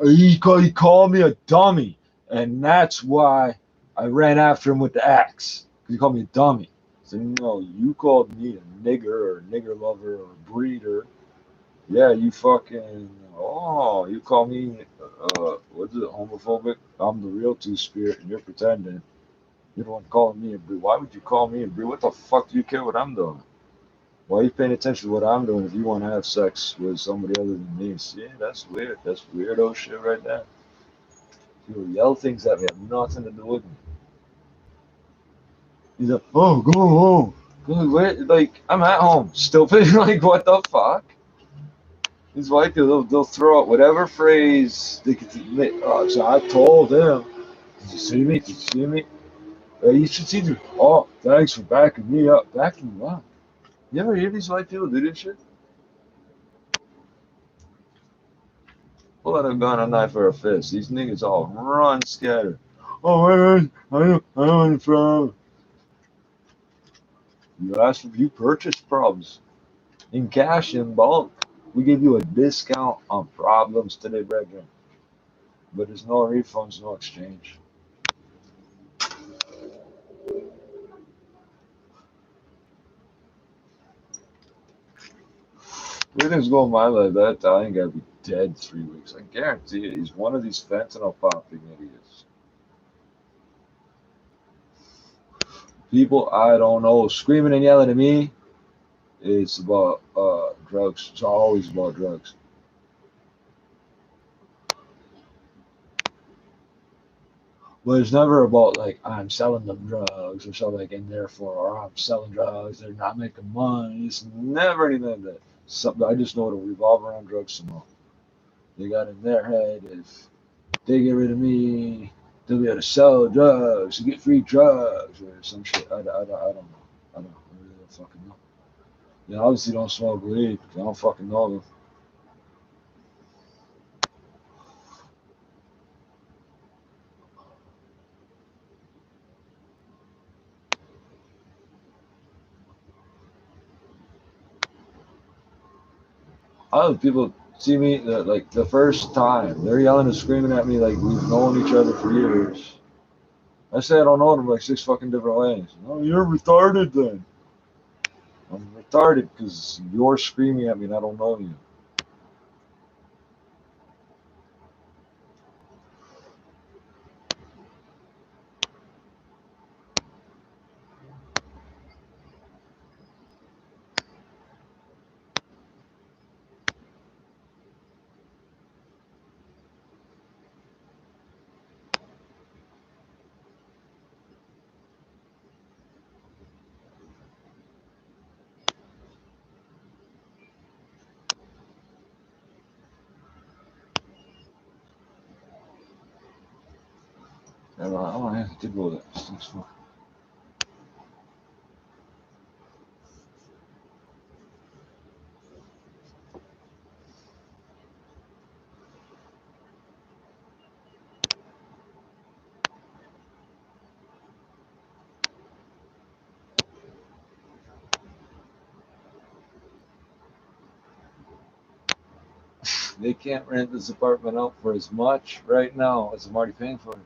He called me a dummy. And that's why I ran after him with the axe. Because he called me a dummy. So no, you called me a nigger or a nigger lover or a breeder. Yeah, you fucking. Oh, you call me, what's it, homophobic? I'm the real two-spirit and you're pretending. You're the one calling me a breed. Why would you call me a breed? What the fuck do you care what I'm doing? Why are you paying attention to what I'm doing if you want to have sex with somebody other than me? See, that's weird. That's weirdo shit right there. People yell things at me, have nothing to do with me. He's like, oh, go home. Go, where? Like, I'm at home, stupid. Like, what the fuck? These white people, they'll throw out whatever phrase they could. Oh, so I told him, did you see me? Did you see me? You should see me. Oh, thanks for backing me up. Backing you up? You ever hear these white people do this shit? Pull out a gun, a knife, or a fist. These niggas all run scatter. Oh, wait, I don't from. You purchased problems in cash in bulk. We give you a discount on problems today, brethren. But there's no refunds, no exchange. Everything's going my way. That I ain't gotta be dead 3 weeks. I guarantee it. He's one of these fentanyl popping idiots. People I don't know screaming and yelling at me. It's about drugs. It's always about drugs. But it's never about like I'm selling them drugs or something like, and therefore or I'm selling drugs. They're not making money. It's never anything like that. Something I just know it'll revolve around drugs somehow. They got in their head if they get rid of me, they'll be able to sell drugs to get free drugs or some shit. I don't know. I really don't fucking know. They obviously don't smoke weed. I don't fucking know them. Other people see me like the first time. They're yelling and screaming at me like we've known each other for years. I say I don't know them like 6 fucking different ways. Oh, you're retarded then. I'm retarded because you're screaming at me and I don't know you. I don't have to go with that. They can't rent this apartment out for as much right now as I'm already paying for it.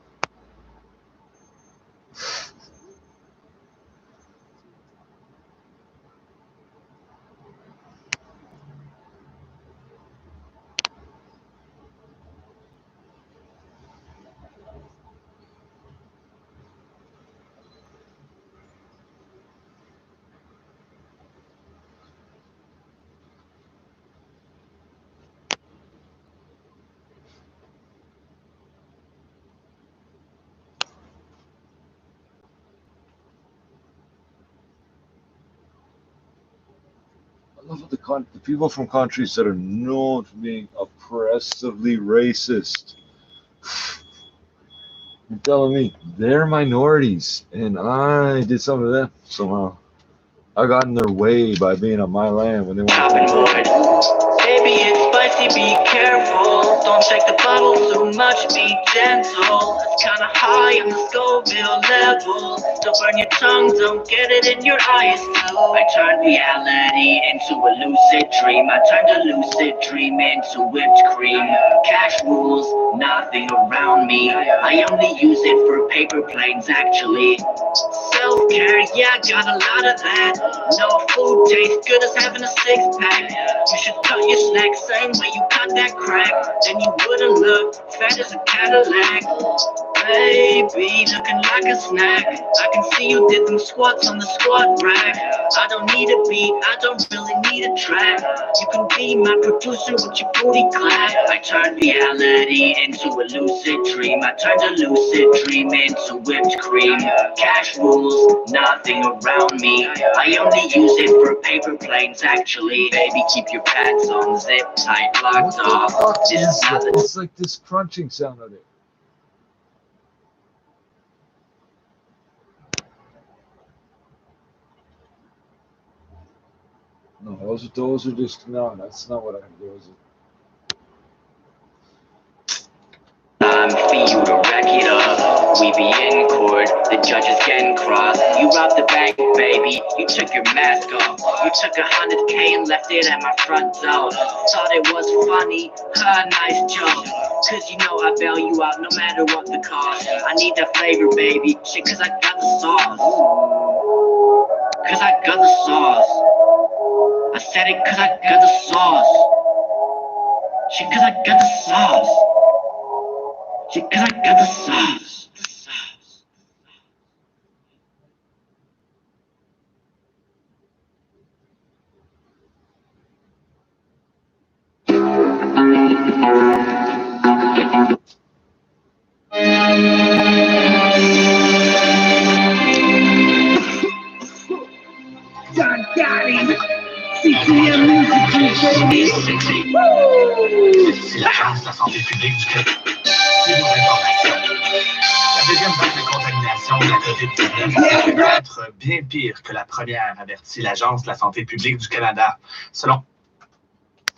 I love the people from countries that are known for being oppressively racist. You're telling me they're minorities and I did something to them somehow. I got in their way by being on my land when they want to control it. Baby, it's spicy, be careful. Don't shake the bottle too much, be gentle. It's kinda high on the Scoville level. Don't burn your tongue, don't get it in your eyes too. I turned reality into a lucid dream. I turned a lucid dream into whipped cream. Cash rules, nothing around me. I only use it for paper planes actually. care, yeah, I got a lot of that. No food tastes good as having a six-pack. You should cut your snack same way you cut that crack. Then you wouldn't look fat as a Cadillac. Baby, looking like a snack. I can see you did them squats on the squat rack. I don't need a beat, I don't really need a track. You can be my producer with your booty clap. I turned reality into a lucid dream. I turned a lucid dream into whipped cream. Cash rules, nothing around me. I only use it for paper planes, actually. Baby, keep your pants on, zip tight, locked off. This is not the It's like this crunching sound of it. No, those are just no. That's not what I do. time for you to rack it up. We be in court, the judge is getting cross. You robbed the bank, baby, you took your mask off. You took $100K and left it at my front door. Thought it was funny, nice joke. Cause you know I bail you out no matter what the cost. I need that flavor, baby, shit, cause I got the sauce. Cause I got the sauce. I said it cause I got the sauce. Shit, cause I got the sauce. Shit, cause I got the sauce. John Gotti, CCM Music Group, baby. C'est l'Agence de la santé publique du Québec. Plus d'informations. La deuxième vague de contamination de la COVID-19 peut être bien pire que la première, avertit l'Agence de la santé publique du Canada. Selon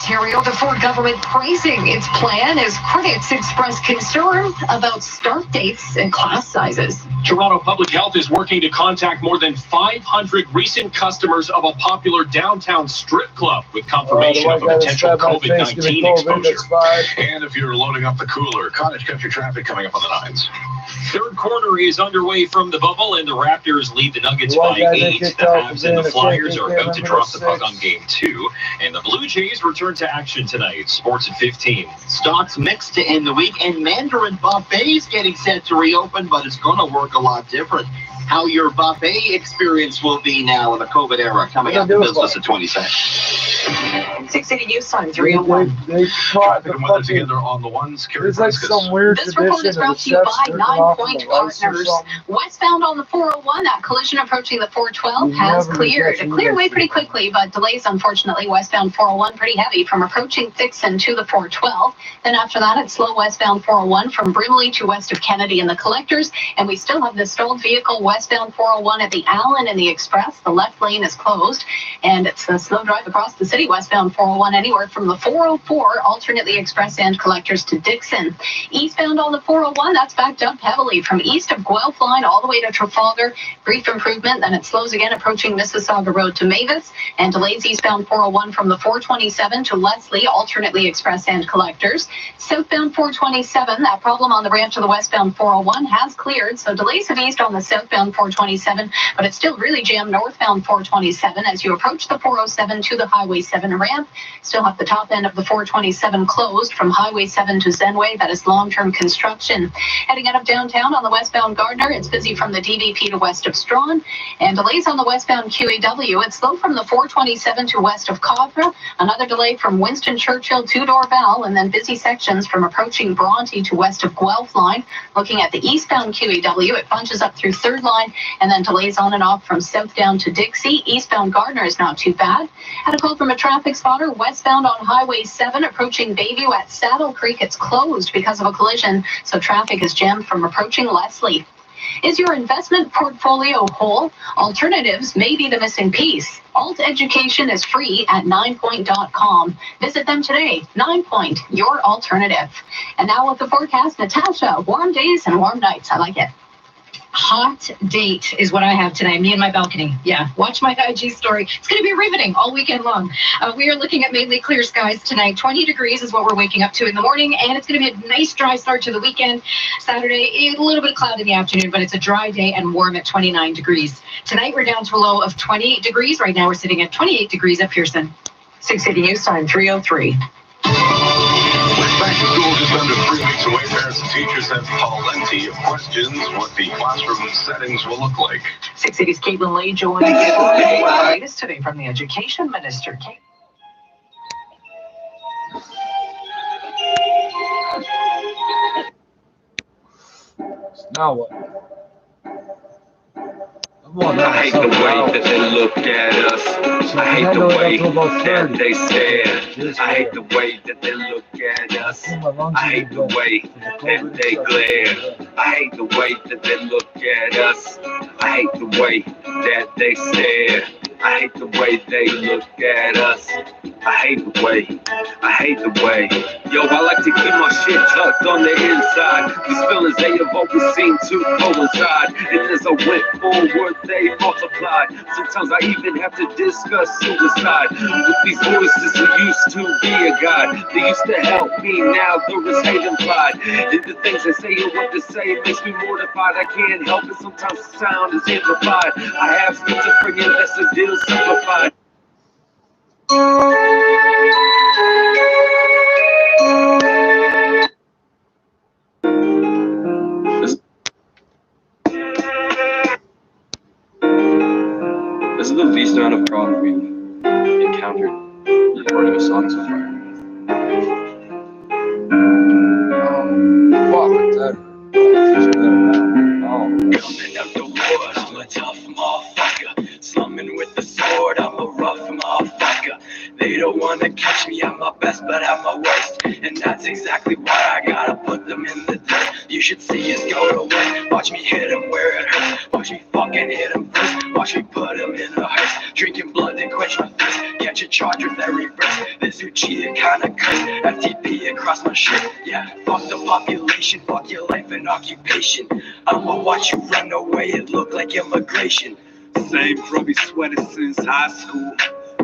Ontario, the Ford government praising its plan as critics express concern about start dates and class sizes. Toronto Public Health is working to contact more than 500 recent customers of a popular downtown strip club with confirmation of a potential COVID-19 exposure. And if you're loading up the cooler, cottage country traffic coming up on the 9s. Third quarter is underway from the bubble, and the Raptors lead the Nuggets by 8. The Habs and the Flyers are about to drop the puck on Game 2, and the Blue Jays return to action tonight. Sports at 15. Stocks mixed to end the week, and Mandarin Buffet's getting set to reopen, but it's going to work a lot different. How your buffet experience will be now in the COVID era, coming up in business at 27. 680 News Time 301. Traffic and weather together on the ones. It's like some weird This report is brought to you by 9 Point Partners. Westbound on the 401, that collision approaching the 412 has cleared. It cleared away pretty quickly, but delays, unfortunately, westbound 401 pretty heavy from approaching Thixon to the 412. Then after that, it's slow westbound 401 from Brimley to west of Kennedy and the Collectors. And we still have the stalled vehicle westbound 401 at the Allen and the Express. The left lane is closed, and it's a slow drive across the city westbound 401 anywhere from the 404, alternately Express and Collectors to Dixon. Eastbound on the 401, that's backed up heavily from east of Guelph line all the way to Trafalgar. Brief improvement, then it slows again approaching Mississauga Road to Mavis, and delays eastbound 401 from the 427 to Leslie, alternately Express and Collectors. Southbound 427, that problem on the ramp to the westbound 401 has cleared, so delays have eased on the southbound 427, but it's still really jammed northbound 427 as you approach the 407 to the Highway 7 ramp. Still have the top end of the 427 closed from Highway 7 to Zenway. That is long-term construction. Heading out of downtown on the westbound Gardner, it's busy from the DVP to west of Strawn, and delays on the westbound QAW. It's slow from the 427 to west of Cawthra. Another delay from Winston Churchill to Dorval, and then busy sections from approaching Bronte to west of Guelph line. Looking at the eastbound QAW, it bunches up through Third Line, and then delays on and off from south down to Dixie. Eastbound Gardner is not too bad. Had a call from a traffic spotter westbound on Highway 7 approaching Bayview at Saddle Creek. It's closed because of a collision, so traffic is jammed from approaching Leslie. Is your investment portfolio whole? Alternatives may be the missing piece. Alt Education is free at 9point.com. Visit them today. 9 Point, your alternative. And now with the forecast, Natasha, warm days and warm nights. I like it. Hot date is what I have tonight. Me and my balcony. Yeah, watch my IG story. It's going to be riveting all weekend long. We are looking at mainly clear skies tonight. 20 degrees is what we're waking up to in the morning, and it's going to be a nice dry start to the weekend. Saturday, a little bit of cloud in the afternoon, but it's a dry day and warm at 29 degrees. Tonight, we're down to a low of 20 degrees. Right now, we're sitting at 28 degrees at Pearson. 680 News Time, 3:03. With back to school just under 3 weeks away, parents and teachers have plenty of questions what the classroom settings will look like. 680's Caitlin Lee joining us with the latest today from the Education Minister. Now what? I hate the way that they look at us. I hate the way that they stare. I hate the way that they look at us. I hate the way that they glare. I hate the way that they look at us. I hate the way that they stare. I hate the way they look at us. I hate the way. I hate the way. Yo, I like to keep my shit tucked on the inside. These feelings they have always seemed to coincide. And as I went forward, they multiplied. Sometimes I even have to discuss suicide with these voices who used to be a guide. They used to help me, now there is hate implied. And the things they say and what they say makes me mortified. I can't help it, sometimes the sound is amplified. I have schizophrenia, that's a deal simplified. This is the least amount of trauma we've encountered recording a song so far. Coming up the wood, I'm a tough motherfucker. Slumming with the sword, I'm a rough motherfucker. They don't wanna catch me at my best, but at my worst. And that's exactly why I gotta put them in the dirt. You should see us go to work. Watch me hit them where it hurts. Watch me fucking hit them first. Watch me put them in a hearse. Drinking blood to quench my thirst. Catch a charge with every verse. This who cheated kinda cursed. FTP across my shirt. Yeah, fuck the population. Fuck your life and occupation. I'ma watch you run away. It look like immigration. Same grubby sweater since high school.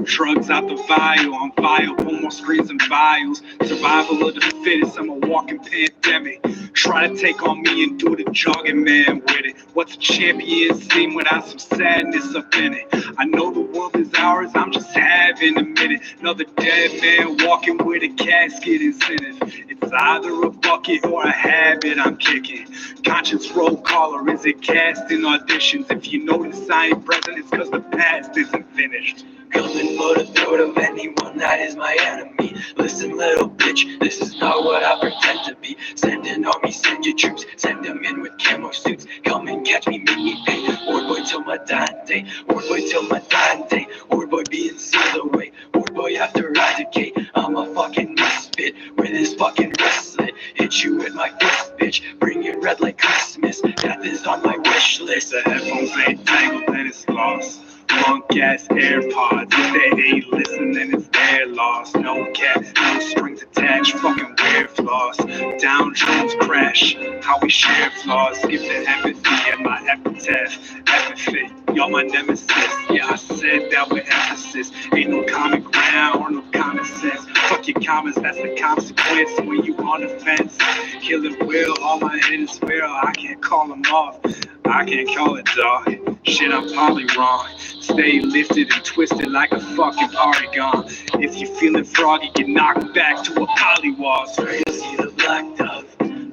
Drugs out the vial, on fire, on more screens and vials. Survival of the fittest, I'm a walking pandemic. Try to take on me and do the jogging man with it. What's a champion scene without some sadness up in it? I know the world is ours, I'm just having a minute. Another dead man walking with a casket incentive. It's either a bucket or a habit I'm kicking. Conscience roll caller, is it cast in auditions? If you notice I ain't present, it's cause the past isn't finished. Coming for the throat of anyone that is my enemy. Listen, little bitch, this is not what I pretend to be. Send an army, send your troops, send them in with camo suits. Come and catch me, make me pay. Word boy till my dying day, word boy till my dying day. Word boy being sealed away, word boy after I decay. I'm a fucking misfit with this fucking wrist slit. Hit you with my fist, bitch, bring it red like Christmas. Death is on my wish list. The headphones ain't tangled and it's lost. Punk ass AirPods, if they ain't listening, it's their loss. No cap, no strings attached, fucking weird flaws. Down Jones crash, how we share flaws. Give the empathy and my epitaph. Epithet, y'all my nemesis. Yeah, I said that with emphasis. Ain't no common ground or no common sense. Fuck your comments, that's the consequence when you on the fence. Killing will, all my haters will. I can't call them off. I can't call it dog. Shit, I'm probably wrong. Stay lifted and twisted like a fucking polygon. If you feeling froggy, get knocked back to a polywall. Swear you'll see the black dove,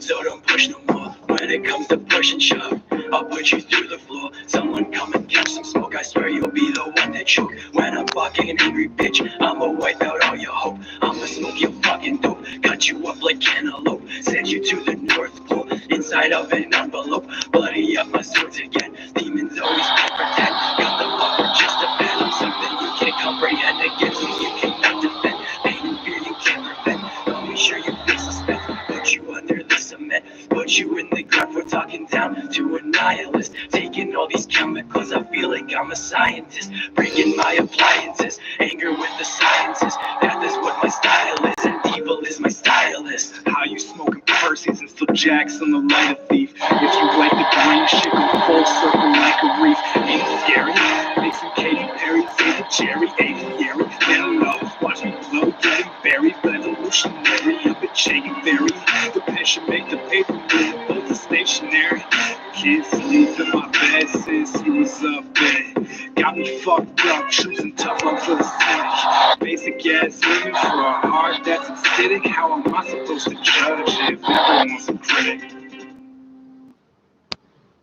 so don't push no more. When it comes to push and shove, I'll put you through the floor. Someone come and catch some smoke. I swear you'll be the one that choke. When I'm fucking an angry bitch, I'ma wipe out all your hope. I'ma smoke your fucking dope, cut you up like cantaloupe. Send you to the North Pole, inside of an envelope. Bloody up my swords again, demons always pretend. Got the fucker just a pen. I'm something you can't comprehend. Against me you cannot defend. Pain and fear you can't prevent. I'll make sure you face suspense. Put you under the cement, put you in the ground. We're talking down to a nihilist. Taking all these chemicals, I feel like I'm a scientist. Breaking my appliances, anger with the sciences. That is what my style is, and evil is my stylist. How you smoking Percy's and still Jackson, the lighter thief. If you like the green shit, go full circle like a reef. Ain't it scary? Make some Katy Perry, favorite cherry, aviary. Down low, watch me blow, Daddy Berry, revolutionary. Up at Shaky Berry. The pen should make the paper move, both the stationary. Kids sleep in my bed since he was up there. Got me fucked up, choosing tough love for the cynic. Basic ass living for a heart that's acidic. How am I supposed to judge if everyone's a critic?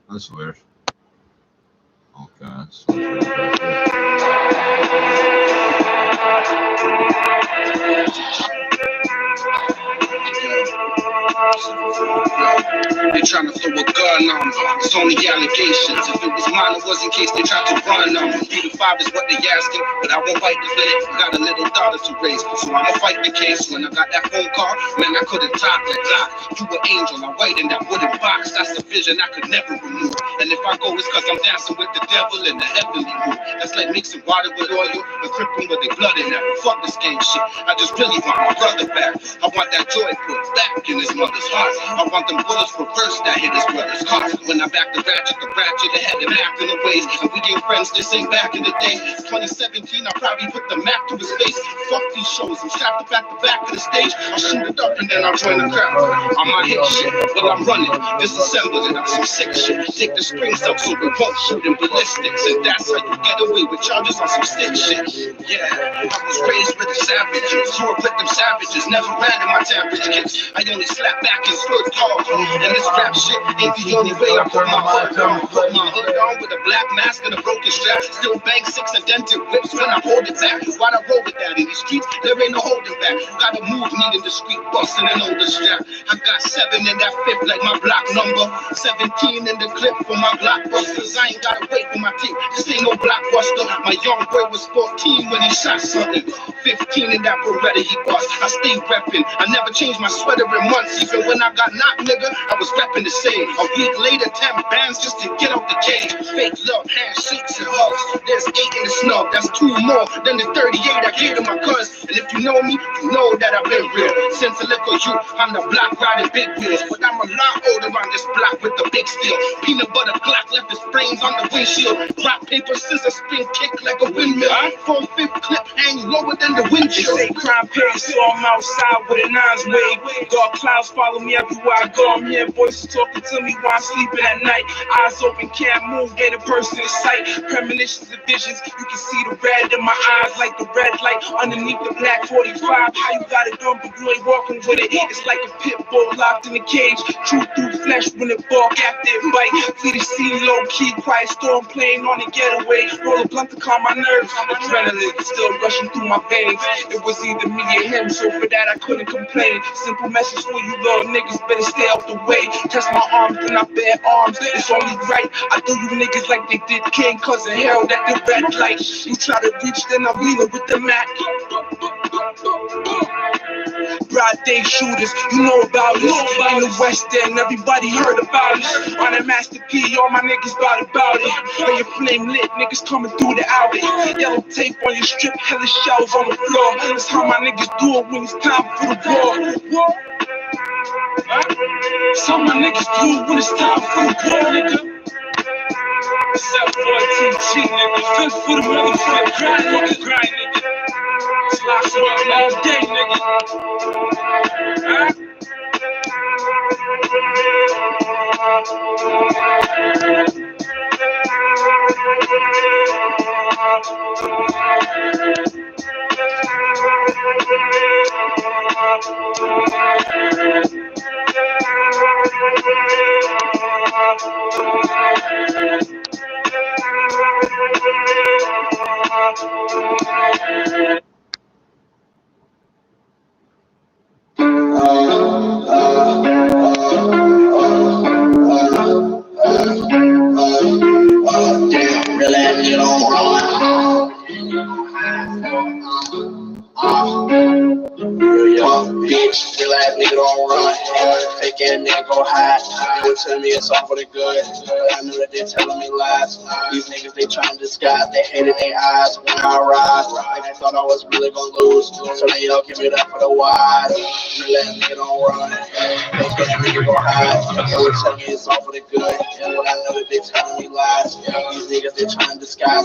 That's weird. Okay. They trying to throw a gun on me. It's only allegations. If it was mine, it was in case they tried to run on me. 3 to 5 is what they asking, but I won't fight the blade. Got a little daughter to raise, so I'ma fight the case. When I got that phone call, man, I couldn't talk like God. You an angel, I'm white in that wooden box. That's the vision I could never remove. And if I go, it's cause I'm dancing with the devil in the heavenly mood. That's like mixing water with oil and crippling with their blood in that. Fuck this game shit. I just really want my brother back. I want that joy put back in his mother's heart. I want them bullets reversed that hit his brother's car. When I back the ratchet ahead and acting the ways. And we ain't friends, this ain't back in the day. 2017, I probably put the map to his face. Fuck these shows, I'm strapped back to back of the stage. I'll shoot it up and then I'll join the crowd. On my hit shit, while I'm running, disassemble it, I'm some sick shit. Take the springs up so we won't shoot in ballistics. And that's how you get away with charges on some sick shit. Yeah, I was raised with the savages. You were with them savages, never ran in my temperature kicks. I only slap back and stood tall. And this rap shit ain't the only way I put my hood on. Put my hood on with a black mask and a broken strap. Still bang 6 indented whips when I hold it back. Why'd I roll with that? In these streets, there ain't no holding back. Gotta move neat in the street, busting an older strap. I got 7 in that 5th like my block number. 17 in the clip for my blockbusters. I ain't gotta wait for my team. This ain't no blockbuster. My young boy was 14 when he shot something. 15 in that Beretta he bust. I stay reppin'. I never changed my sweater in months. Even when I got knocked, nigga, I was reppin' the same. A week later, 10 bands just to get out the cage. Fake love, handshakes and hugs. There's 8 in the snub. That's 2 more than the 38 I gave to my cuz. And if you know me, you know that I've been real. Since a little youth, I'm the block riding big wheels. But I'm a lot older on this block with the big steel. Peanut butter Glock left his brains on the windshield. Rock, paper, scissors, spin, kick like a windmill. 4-5 clip hang lower than the windshield. They say crime pays, so I'm outside with a 9's wave. Dark clouds follow me everywhere I go. I'm hearing voices talking to me while I'm sleeping at night. Eyes open, can't move, get a person in sight. Premonitions and visions, you can see the red in my eyes like the red light underneath the black 45. How you got it done, but you ain't walking with it. It's like a pit bull locked in a cage. Truth through flesh when it bark after it bite. Flee the scene low key, quiet storm playing on a getaway. Roll a blunt to calm my nerves. Adrenaline still rushing through my veins. It was either me or him, so for that I couldn't complain. Simple message for you little niggas, better stay out the way. Test my arms, then I bear arms. It's only right. I do you niggas like they did King, cousin Harold at the red light. You try to reach, then I wheel it with the Mac. Broad day shooters, you know about us. In the West End, everybody heard about us. On that Master P, all my niggas about it. When your flame lit, niggas coming through the outlet. Yellow tape on your strip, hella shells on the floor. That's how my niggas do it when it's time for the war. That's how my niggas do it when it's time for the war, nigga. Except for a TG, nigga. Fit for the motherfucking grind, nigga. Slots working all day, nigga. Bitch, real ass nigga don't run. Fake ass nigga go hide. They would tell me it's all for the good, but I knew that they telling me lies. These niggas they trying to disguise. They hated their eyes when I rise. Like they thought I was really gonna lose, so they all give it up for the wide. Real ass nigga don't run. Fake ass nigga go hide. They would tell me it's all for the good, but I know that they telling me lies. These niggas they trying to disguise.